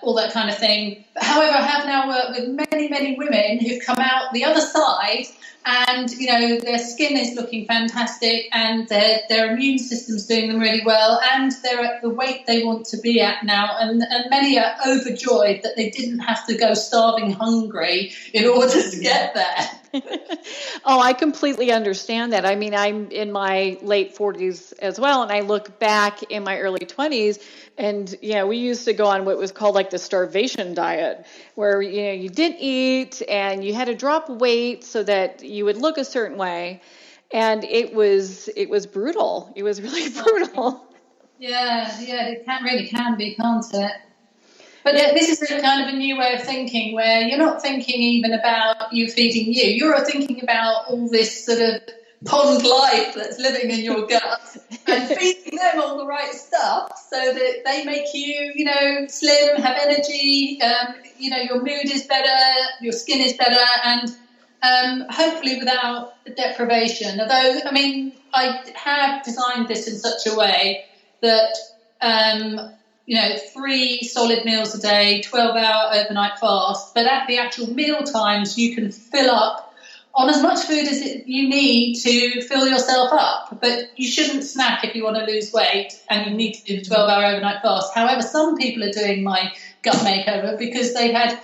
S6: all that kind of thing. However, I have now worked with many, many women who've come out the other side, and, their skin is looking fantastic, and their immune system's doing them really well, and they're at the weight they want to be at now, and many are overjoyed that they didn't have to go starving hungry in order to get there.
S3: Oh, I completely understand that. I mean, I'm in my late 40s as well, and I look back in my early 20s, and we used to go on what was called the starvation diet, where you didn't eat and you had to drop weight so that you would look a certain way, and it was brutal. It was really brutal.
S6: Yeah, it really can be, can't it? But this is a kind of a new way of thinking where you're not thinking even about you feeding you. You're thinking about all this sort of pond life that's living in your gut and feeding them all the right stuff so that they make you, slim, have energy, your mood is better, your skin is better, and hopefully without deprivation. Although, I have designed this in such a way that 3 solid meals a day, 12-hour overnight fast. But at the actual meal times, you can fill up on as much food as you need to fill yourself up. But you shouldn't snack if you want to lose weight and you need to do the 12-hour overnight fast. However, some people are doing my gut makeover because they've had,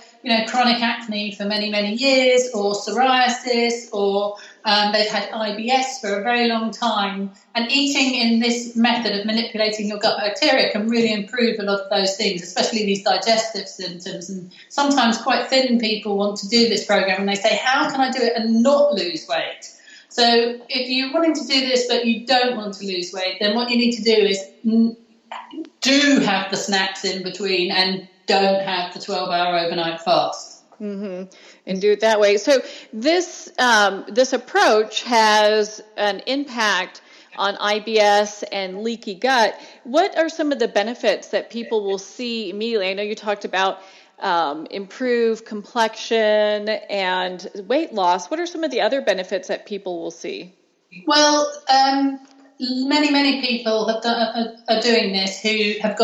S6: chronic acne for many, many years, or psoriasis, or they've had IBS for a very long time. And eating in this method of manipulating your gut bacteria can really improve a lot of those things, especially these digestive symptoms. And sometimes quite thin people want to do this program and they say, how can I do it and not lose weight? So if you're wanting to do this but you don't want to lose weight, then what you need to do is do have the snacks in between and don't have the 12-hour overnight fast.
S3: Mm-hmm. And do it that way. So this approach has an impact on IBS and leaky gut. What are some of the benefits that people will see immediately? I know you talked about improved complexion and weight loss. What are some of the other benefits that people will see?
S6: Well, many, many people are doing this who have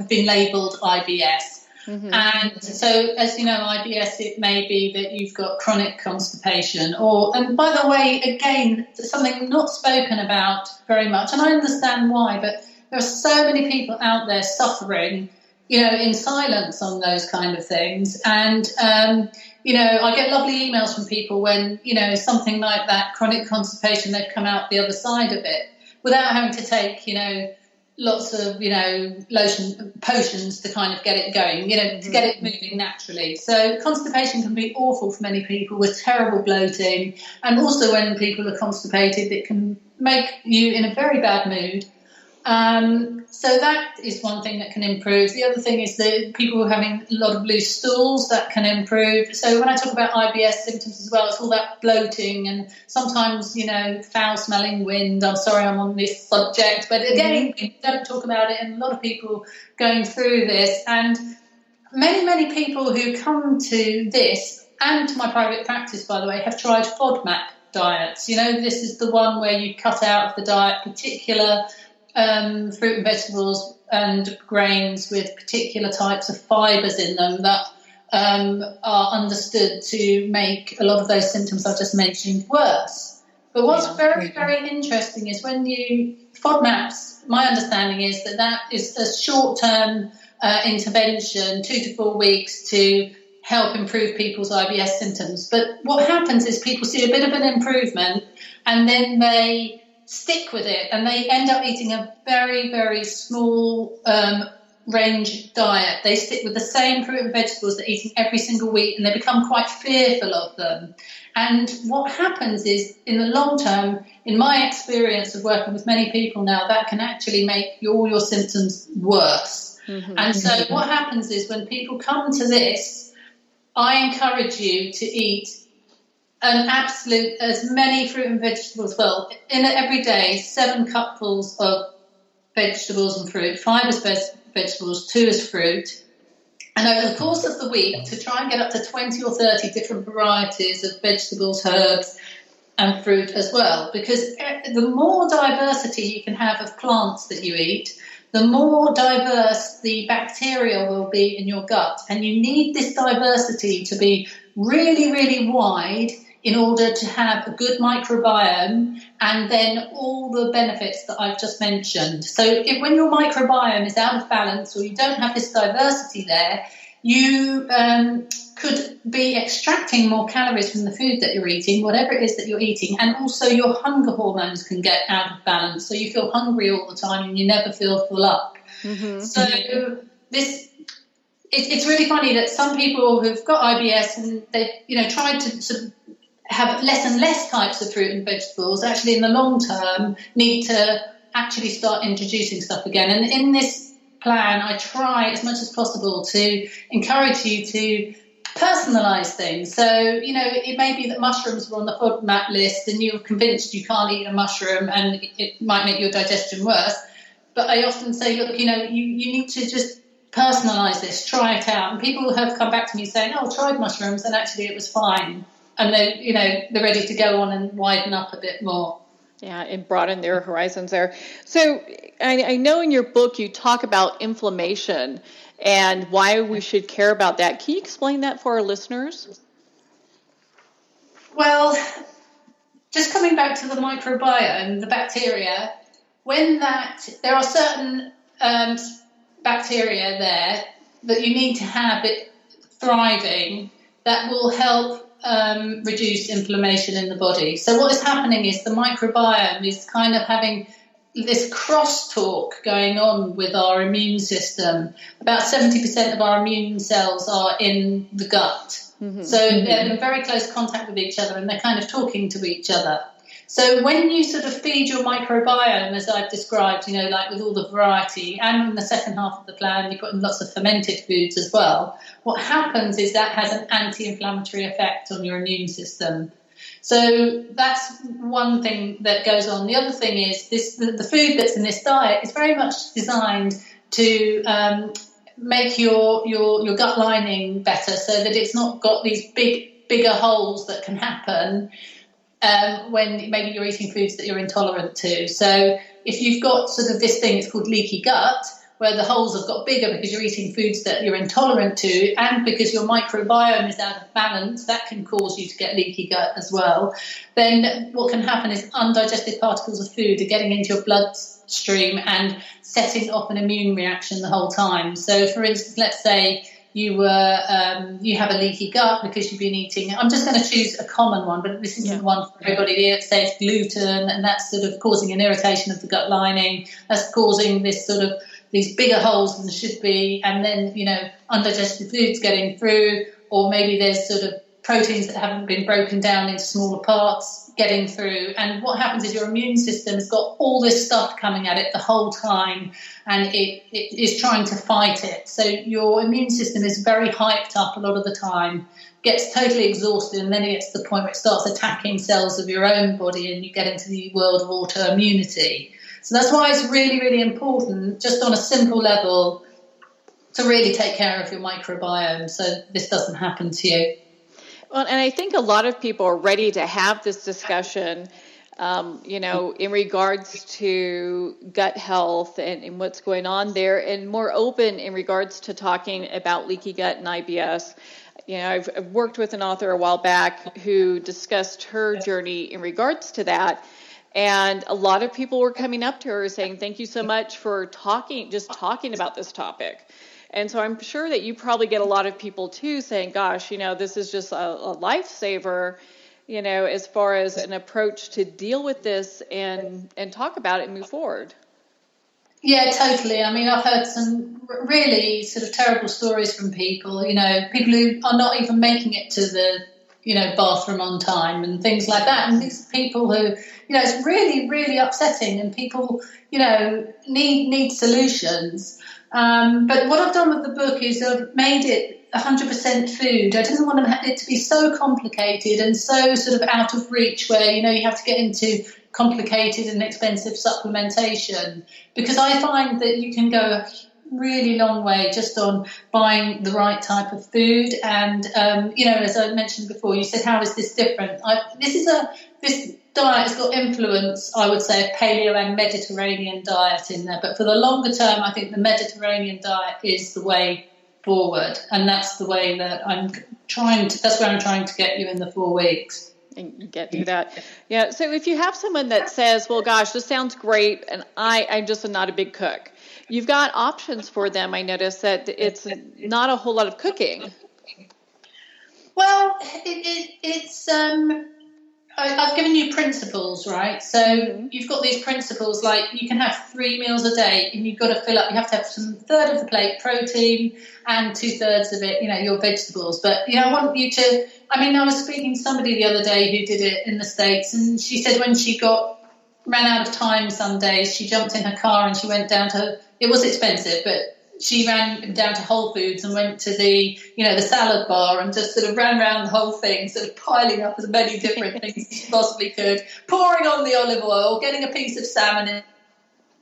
S6: been labelled IBS. Mm-hmm. And so, as you know, IBS, it may be that you've got chronic constipation, and by the way, again, something not spoken about very much, and I understand why, but there are so many people out there suffering, in silence on those kind of things. And, I get lovely emails from people when, something like that, chronic constipation, they've come out the other side of it without having to take, lots of, potions to kind of get it going, to get it moving naturally. So constipation can be awful for many people with terrible bloating. And also when people are constipated, it can make you in a very bad mood. So that is one thing that can improve. The other thing is that people who are having a lot of loose stools, that can improve. So when I talk about IBS symptoms as well, it's all that bloating and sometimes, foul-smelling wind. I'm sorry I'm on this subject, but again, we don't talk about it, and a lot of people going through this. And many, many people who come to this, and to my private practice, by the way, have tried FODMAP diets. This is the one where you cut out of the diet particular fruit and vegetables and grains with particular types of fibres in them that are understood to make a lot of those symptoms I've just mentioned worse. But what's very, very interesting is when FODMAPs, my understanding is that is a short-term intervention, 2 to 4 weeks, to help improve people's IBS symptoms. But what happens is people see a bit of an improvement and then they stick with it, and they end up eating a very, very small range diet. They stick with the same fruit and vegetables they're eating every single week, and they become quite fearful of them. And what happens is, in the long term, in my experience of working with many people now, that can actually make all your symptoms worse. And so what happens is when people come to this, I encourage you to eat an absolute, as many fruit and vegetables, in every day, 7 cupfuls of vegetables and fruit, 5 as vegetables, 2 as fruit. And over the course of the week, to try and get up to 20 or 30 different varieties of vegetables, herbs, and fruit as well. Because the more diversity you can have of plants that you eat, the more diverse the bacteria will be in your gut. And you need this diversity to be really, really wide in order to have a good microbiome and then all the benefits that I've just mentioned. So when your microbiome is out of balance or you don't have this diversity there, you could be extracting more calories from the food that you're eating, whatever it is that you're eating, and also your hunger hormones can get out of balance. So you feel hungry all the time and you never feel full up. So it's really funny that some people who've got IBS and they've tried to sort of have less and less types of fruit and vegetables, actually in the long term need to actually start introducing stuff again. And in this plan, I try as much as possible to encourage you to personalise things. So, it may be that mushrooms were on the FODMAP list and you're convinced you can't eat a mushroom and it might make your digestion worse. But I often say, look, you need to just personalise this, try it out. And people have come back to me saying, I tried mushrooms and actually it was fine. And they're ready to go on and widen up a bit more.
S3: Yeah, and broaden their horizons there. So I know in your book you talk about inflammation and why we should care about that. Can you explain that for our listeners?
S6: Well, just coming back to the microbiome, the bacteria, there are certain bacteria there that you need to have it thriving that will help reduce inflammation in the body. So what is happening is the microbiome is kind of having this crosstalk going on with our immune system. About 70% of our immune cells are in the gut. So they're in very close contact with each other and they're kind of talking to each other. So when you sort of feed your microbiome, as I've described, like with all the variety, and in the second half of the plan, you put in lots of fermented foods as well, what happens is that has an anti-inflammatory effect on your immune system. So that's one thing that goes on. The other thing is the food that's in this diet is very much designed to make your gut lining better so that it's not got these bigger holes that can happen when maybe you're eating foods that you're intolerant to. So if you've got sort of this thing, it's called leaky gut, where the holes have got bigger because you're eating foods that you're intolerant to, and because your microbiome is out of balance, that can cause you to get leaky gut as well. Then what can happen is undigested particles of food are getting into your bloodstream and setting off an immune reaction the whole time. So, for instance, let's say you have a leaky gut because you've been eating, I'm just going to choose a common one, but this isn't one for everybody here. Say it's gluten, and that's sort of causing an irritation of the gut lining. That's causing this sort of these bigger holes than there should be, and then, undigested foods getting through, or maybe there's sort of proteins that haven't been broken down into smaller parts getting through. And what happens is your immune system has got all this stuff coming at it the whole time, and it is trying to fight it. So your immune system is very hyped up a lot of the time, gets totally exhausted, and then it gets to the point where it starts attacking cells of your own body, and you get into the world of autoimmunity. So that's why it's really, really important, just on a simple level, to really take care of your microbiome so this doesn't happen to you.
S3: Well, and I think a lot of people are ready to have this discussion, in regards to gut health and what's going on there, and more open in regards to talking about leaky gut and IBS. I've worked with an author a while back who discussed her journey in regards to that. And a lot of people were coming up to her saying, thank you so much for talking about this topic. And so I'm sure that you probably get a lot of people too saying, gosh, this is just a lifesaver, as far as an approach to deal with this and talk about it and move forward.
S6: Yeah, totally. I mean, I've heard some really sort of terrible stories from people, people who are not even making it to the, bathroom on time and things like that. And these people who, it's really, really upsetting, and people, need solutions. But what I've done with the book is I've made it 100% food. I didn't want it to be so complicated and so sort of out of reach where, you have to get into complicated and expensive supplementation, because I find that you can go a really long way just on buying the right type of food. And, as I mentioned before, you said, how is this different? This diet has got influence, I would say, of paleo and Mediterranean diet in there. But for the longer term, I think the Mediterranean diet is the way forward. And that's the way that that's where I'm trying to get you in the 4 weeks.
S3: And get to that. Yeah. So if you have someone that says, well, gosh, this sounds great, and I just am not a big cook, you've got options for them. I notice that it's not a whole lot of cooking.
S6: Well, it's I've given you principles, right? So you've got these principles, like you can have 3 meals a day, and you've got to fill up. You have to have some third of the plate protein and 2/3 of it, your vegetables. But I want you to. I mean, I was speaking to somebody the other day who did it in the States, and she said when she ran out of time some days, she jumped in her car and she went down to. It was expensive, but she ran down to Whole Foods and went to the salad bar and just sort of ran around the whole thing, sort of piling up as many different things as she possibly could, pouring on the olive oil, getting a piece of salmon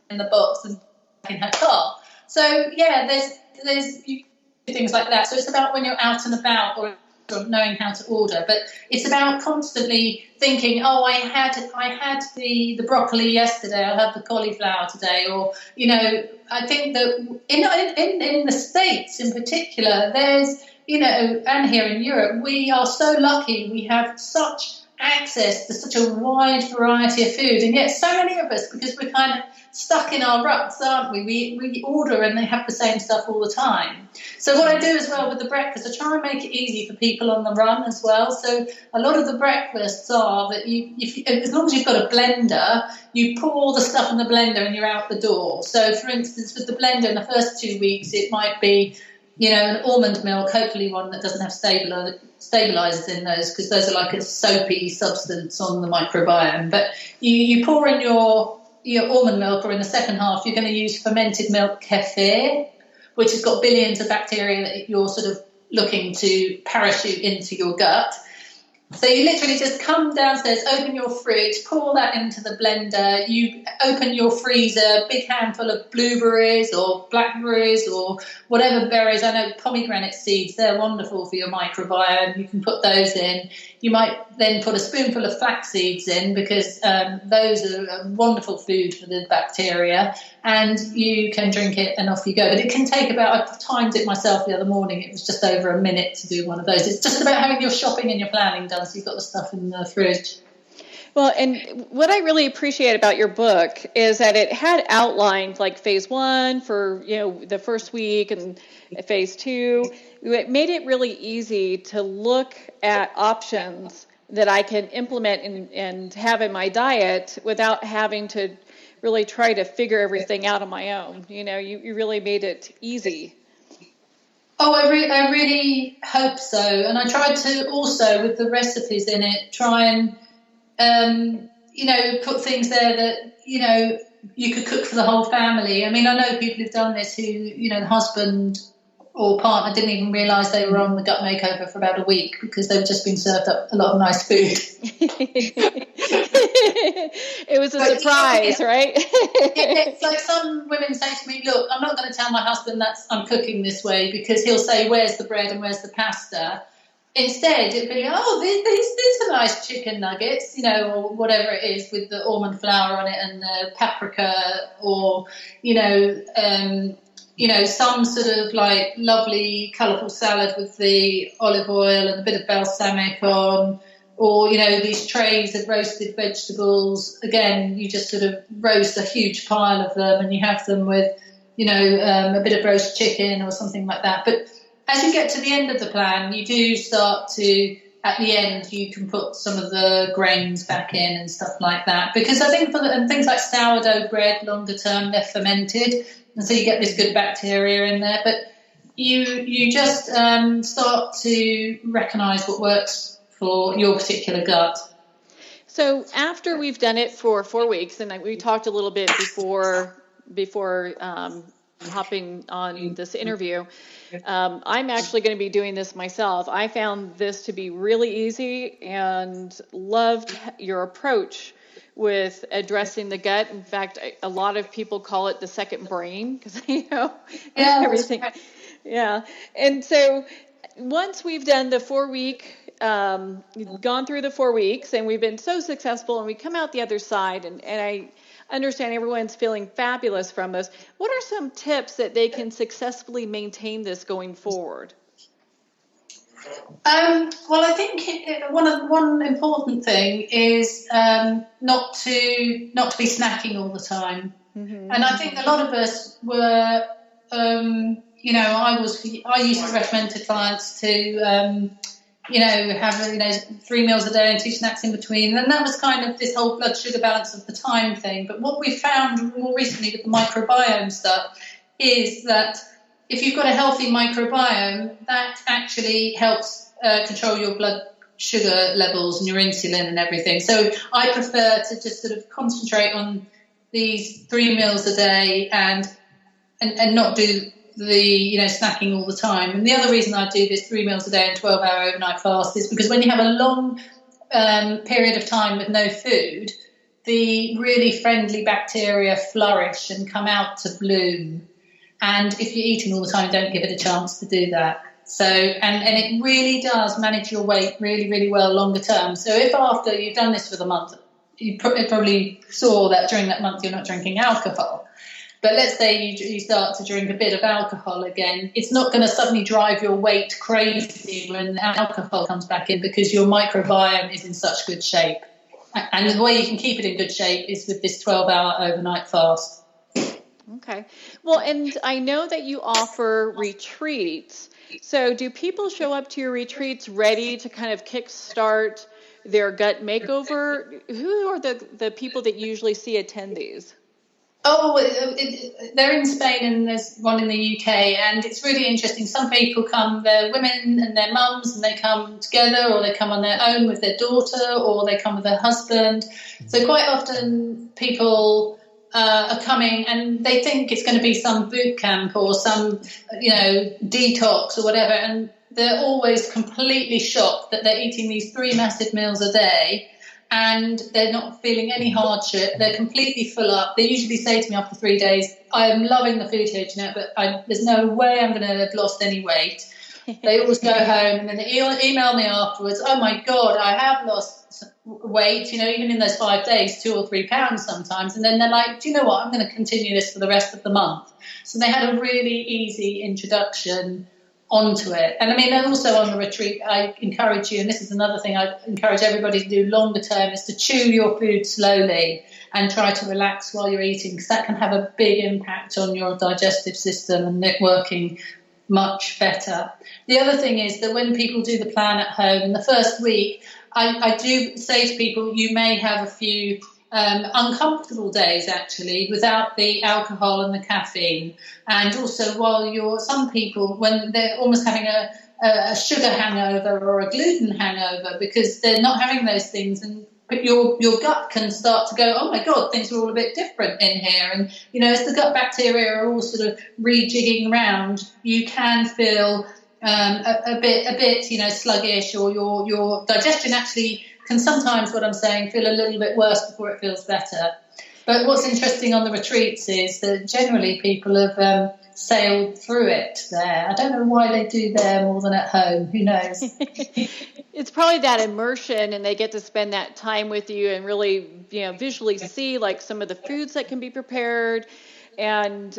S6: in the box and in her car. So yeah, there's things like that. So it's about when you're out and about or knowing how to order, but it's about constantly thinking, oh, I had the broccoli yesterday, I'll have the cauliflower today, or I think that in the States in particular, there's and here in Europe, we are so lucky, we have such access to such a wide variety of food, and yet so many of us, because we're kind of stuck in our ruts, aren't we? We order and they have the same stuff all the time. So what I do as well with the breakfast, I try and make it easy for people on the run as well. So a lot of the breakfasts are that as long as you've got a blender, you pour all the stuff in the blender and you're out the door. So for instance, with the blender in the first 2 weeks, it might be an almond milk, hopefully one that doesn't have stabilizers in those, because those are like a soapy substance on the microbiome. But you pour in your almond milk, or in the second half, you're going to use fermented milk kefir, which has got billions of bacteria that you're sort of looking to parachute into your gut. So you literally just come downstairs, open your fridge, pour that into the blender. You open your freezer, big handful of blueberries or blackberries or whatever berries. I know pomegranate seeds, they're wonderful for your microbiome. You can put those in. You might then put a spoonful of flax seeds in, because those are a wonderful food for the bacteria, and you can drink it and off you go. But it can take I've timed it myself the other morning, it was just over a minute to do one of those. It's just about having your shopping and your planning done, so you've got the stuff in the fridge.
S3: Well, and what I really appreciate about your book is that it had outlined like phase 1 for, the first week, and phase 2. It made it really easy to look at options that I can implement and have in my diet without having to really try to figure everything out on my own. You really made it easy.
S6: Oh, I really hope so. And I tried to also, with the recipes in it, try and, put things there that, you could cook for the whole family. I mean, I know people who've done this who, the husband or partner didn't even realise they were on the Gut Makeover for about a week because they were just being served up a lot of nice food.
S3: It was a surprise, right?
S6: It's like some women say to me, look, I'm not going to tell my husband that I'm cooking this way because he'll say, where's the bread and where's the pasta? Instead, it'd be, these are nice chicken nuggets, or whatever it is with the almond flour on it and the paprika, or, some sort of like lovely colourful salad with the olive oil and a bit of balsamic on, or, these trays of roasted vegetables. Again, you just sort of roast a huge pile of them and you have them with, a bit of roast chicken or something like that. But as you get to the end of the plan, you do start to, at the end, you can put some of the grains back in and stuff like that. Because I think and things like sourdough bread, longer term, they're fermented. And so you get this good bacteria in there. But you just start to recognise what works for your particular gut.
S3: So after we've done it for 4 weeks, and we talked a little bit before hopping on this interview, I'm actually going to be doing this myself. I found this to be really easy and loved your approach with addressing the gut. In fact, a lot of people call it the second brain because, everything. Yeah. And so once we've done the 4 week, gone through the 4 weeks, and we've been so successful, and we come out the other side, and I understand everyone's feeling fabulous from this. What are some tips that they can successfully maintain this going forward?
S6: Well, I think one important thing is not to be snacking all the time. Mm-hmm. And I think a lot of us were, I used to recommend to clients to, have 3 meals a day and 2 snacks in between, and that was kind of this whole blood sugar balance of the time thing. But what we found more recently with the microbiome stuff is that if you've got a healthy microbiome, that actually helps control your blood sugar levels and your insulin and everything. So I prefer to just sort of concentrate on these 3 meals a day and not do the snacking all the time. And the other reason I do this 3 meals a day and 12-hour overnight fast is because when you have a long period of time with no food, the really friendly bacteria flourish and come out to bloom. And if you're eating all the time, don't give it a chance to do that. So, and it really does manage your weight really, really well longer term. So if after you've done this for the month, you probably saw that during that month you're not drinking alcohol. But let's say you start to drink a bit of alcohol again, it's not going to suddenly drive your weight crazy when alcohol comes back in because your microbiome is in such good shape. And the way you can keep it in good shape is with this 12-hour overnight fast.
S3: Okay. Well, and I know that you offer retreats. So do people show up to your retreats ready to kind of kickstart their gut makeover? Who are the people that usually see attend these?
S6: Oh, they're in Spain and there's one in the UK, and it's really interesting. Some people come, they're women and their mums, and they come together, or they come on their own with their daughter, or they come with their husband. So quite often people are coming and they think it's going to be some boot camp or some, detox or whatever, and they're always completely shocked that they're eating these 3 massive meals a day. And they're not feeling any hardship. They're completely full up. They usually say to me after 3 days, I am loving the food here, Jeanette, but there's no way I'm going to have lost any weight. They always go home and then they email me afterwards, oh my God, I have lost weight, even in those 5 days, 2 or 3 pounds sometimes. And then they're like, do you know what, I'm going to continue this for the rest of the month. So they had a really easy introduction onto it. And I mean, also on the retreat, I encourage you, and this is another thing I encourage everybody to do longer term, is to chew your food slowly and try to relax while you're eating, because that can have a big impact on your digestive system and it working much better. The other thing is that when people do the plan at home in the first week, I do say to people, you may have a few uncomfortable days, actually, without the alcohol and the caffeine. And also, some people, when they're almost having a sugar hangover or a gluten hangover, because they're not having those things, but your gut can start to go, oh my God, things are all a bit different in here. And, as the gut bacteria are all sort of rejigging around, you can feel a bit, sluggish, or your digestion actually can sometimes, what I'm saying, feel a little bit worse before it feels better. But what's interesting on the retreats is that generally people have sailed through it there. I don't know why they do there more than at home. Who knows?
S3: It's probably that immersion, and they get to spend that time with you and really, visually see like some of the foods that can be prepared, and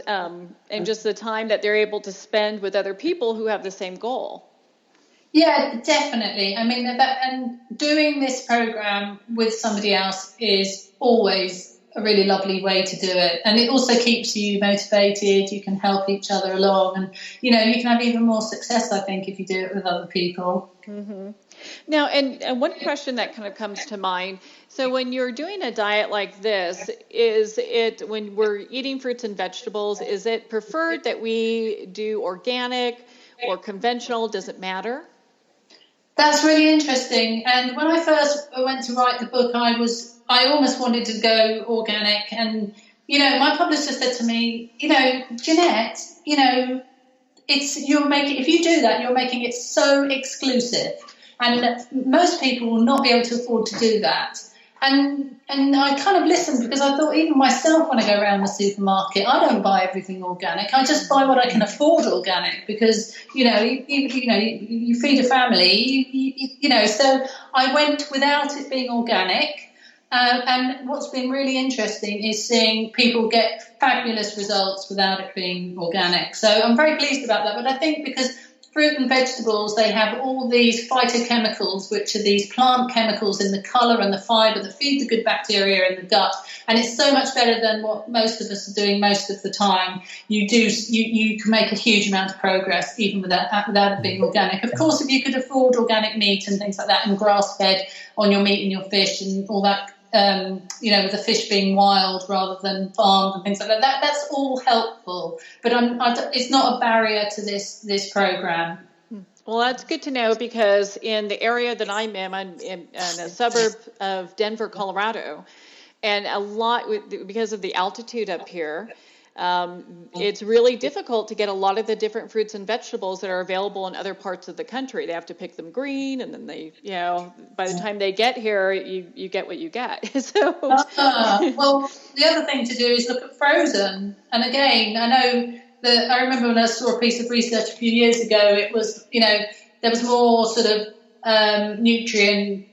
S3: just the time that they're able to spend with other people who have the same goal.
S6: Yeah, definitely. I mean, and doing this program with somebody else is always a really lovely way to do it. And it also keeps you motivated. You can help each other along, and, you can have even more success, I think, if you do it with other people.
S3: Mm-hmm. Now, and one question that kind of comes to mind, so when you're doing a diet like this, is it, when we're eating fruits and vegetables, is it preferred that we do organic or conventional? Does it matter?
S6: That's really interesting. And when I first went to write the book, I almost wanted to go organic. And, my publisher said to me, Jeannette, if you do that, you're making it so exclusive. And most people will not be able to afford to do that. And I kind of listened, because I thought, even myself, when I go around the supermarket, I don't buy everything organic. I just buy what I can afford organic, because, you feed a family, so I went without it being organic. And what's been really interesting is seeing people get fabulous results without it being organic. So I'm very pleased about that. But I think because fruit and vegetables, they have all these phytochemicals, which are these plant chemicals in the colour and the fibre that feed the good bacteria in the gut. And it's so much better than what most of us are doing most of the time. You can make a huge amount of progress even without it being organic. Of course, if you could afford organic meat and things like that, and grass-fed on your meat and your fish and all that, with the fish being wild rather than farmed and things like that. That's all helpful, but it's not a barrier to this program.
S3: Well, that's good to know, because in the area that I'm in a suburb of Denver, Colorado, and because of the altitude up here, it's really difficult to get a lot of the different fruits and vegetables that are available in other parts of the country. They have to pick them green, and then by the time they get here, you get what you get. So,
S6: well, the other thing to do is look at frozen. And again, I remember when I saw a piece of research a few years ago, it was, there was more sort of nutrient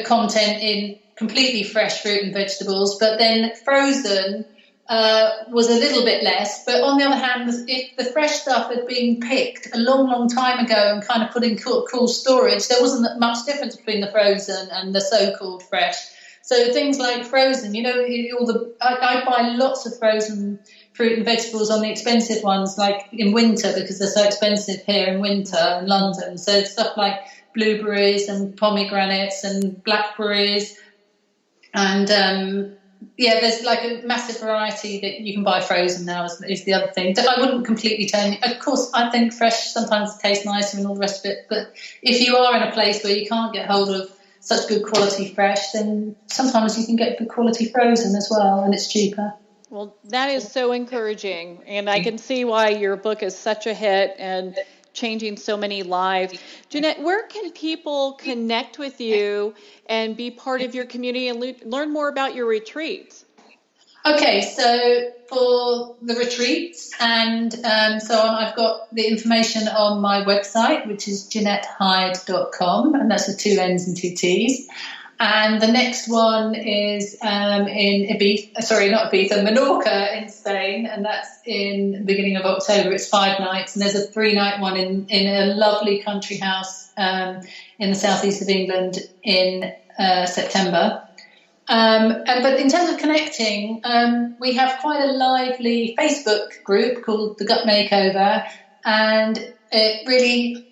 S6: content in completely fresh fruit and vegetables, but then frozen was a little bit less. But on the other hand, if the fresh stuff had been picked a long, long time ago and kind of put in cool storage, there wasn't much difference between the frozen and the so-called fresh. So things like frozen, I buy lots of frozen fruit and vegetables on the expensive ones, like in winter, because they're so expensive here in winter in London. So stuff like blueberries and pomegranates and blackberries, and there's like a massive variety that you can buy frozen now is the other thing. I wouldn't completely turn it. Of course, I think fresh sometimes tastes nicer and all the rest of it, but if you are in a place where you can't get hold of such good quality fresh, then sometimes you can get good quality frozen as well, and it's cheaper.
S3: Well, that is so encouraging, and I can see why your book is such a hit and changing so many lives. Jeannette, where can people connect with you and be part of your community and learn more about your retreats?
S6: Okay, so for the retreats and so on, I've got the information on my website, which is JeannetteHyde.com, and that's with 2 N's and 2 T's. And the next one is in Menorca in Spain, and that's in the beginning of October. It's 5 nights, and there's a 3-night one in a lovely country house in the southeast of England in September. But in terms of connecting, we have quite a lively Facebook group called the Gut Makeover, and it really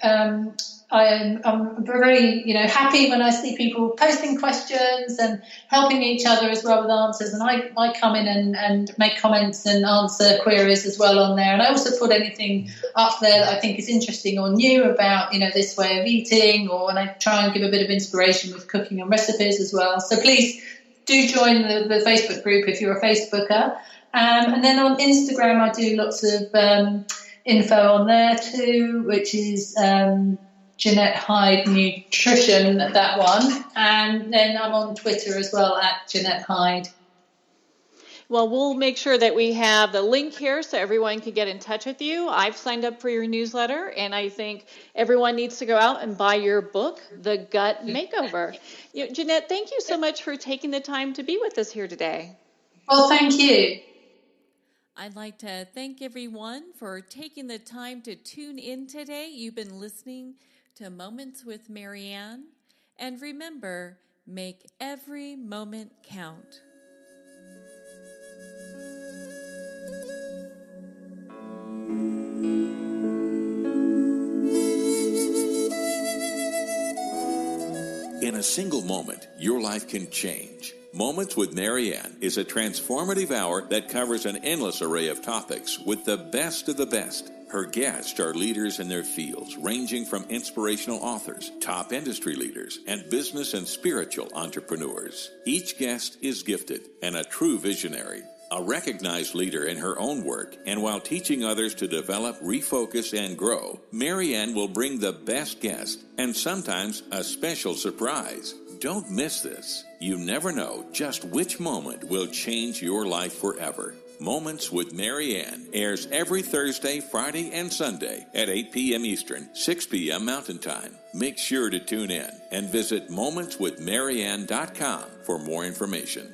S6: I'm very, happy when I see people posting questions and helping each other as well with answers. And I come in and make comments and answer queries as well on there. And I also put anything up there that I think is interesting or new about, this way of eating, and I try and give a bit of inspiration with cooking and recipes as well. So please do join the Facebook group if you're a Facebooker. And then on Instagram, I do lots of info on there too, which is Jeannette Hyde Nutrition, that one. And then I'm on Twitter as well at Jeannette Hyde.
S3: Well, we'll make sure that we have the link here so everyone can get in touch with you. I've signed up for your newsletter, and I think everyone needs to go out and buy your book, The Gut Makeover. Jeannette, thank you so much for taking the time to be with us here today.
S6: Well, thank you.
S1: I'd like to thank everyone for taking the time to tune in today. You've been listening to Moments with Marianne. And remember, make every moment count.
S4: In a single moment, your life can change. Moments with Marianne is a transformative hour that covers an endless array of topics with the best of the best. Her guests are leaders in their fields, ranging from inspirational authors, top industry leaders, and business and spiritual entrepreneurs. Each guest is gifted and a true visionary, a recognized leader in her own work, and while teaching others to develop, refocus, and grow, Marianne will bring the best guest and sometimes a special surprise. Don't miss this. You never know just which moment will change your life forever. Moments with Marianne airs every Thursday, Friday, and Sunday at 8 p.m. Eastern, 6 p.m. Mountain Time. Make sure to tune in and visit momentswithmarianne.com for more information.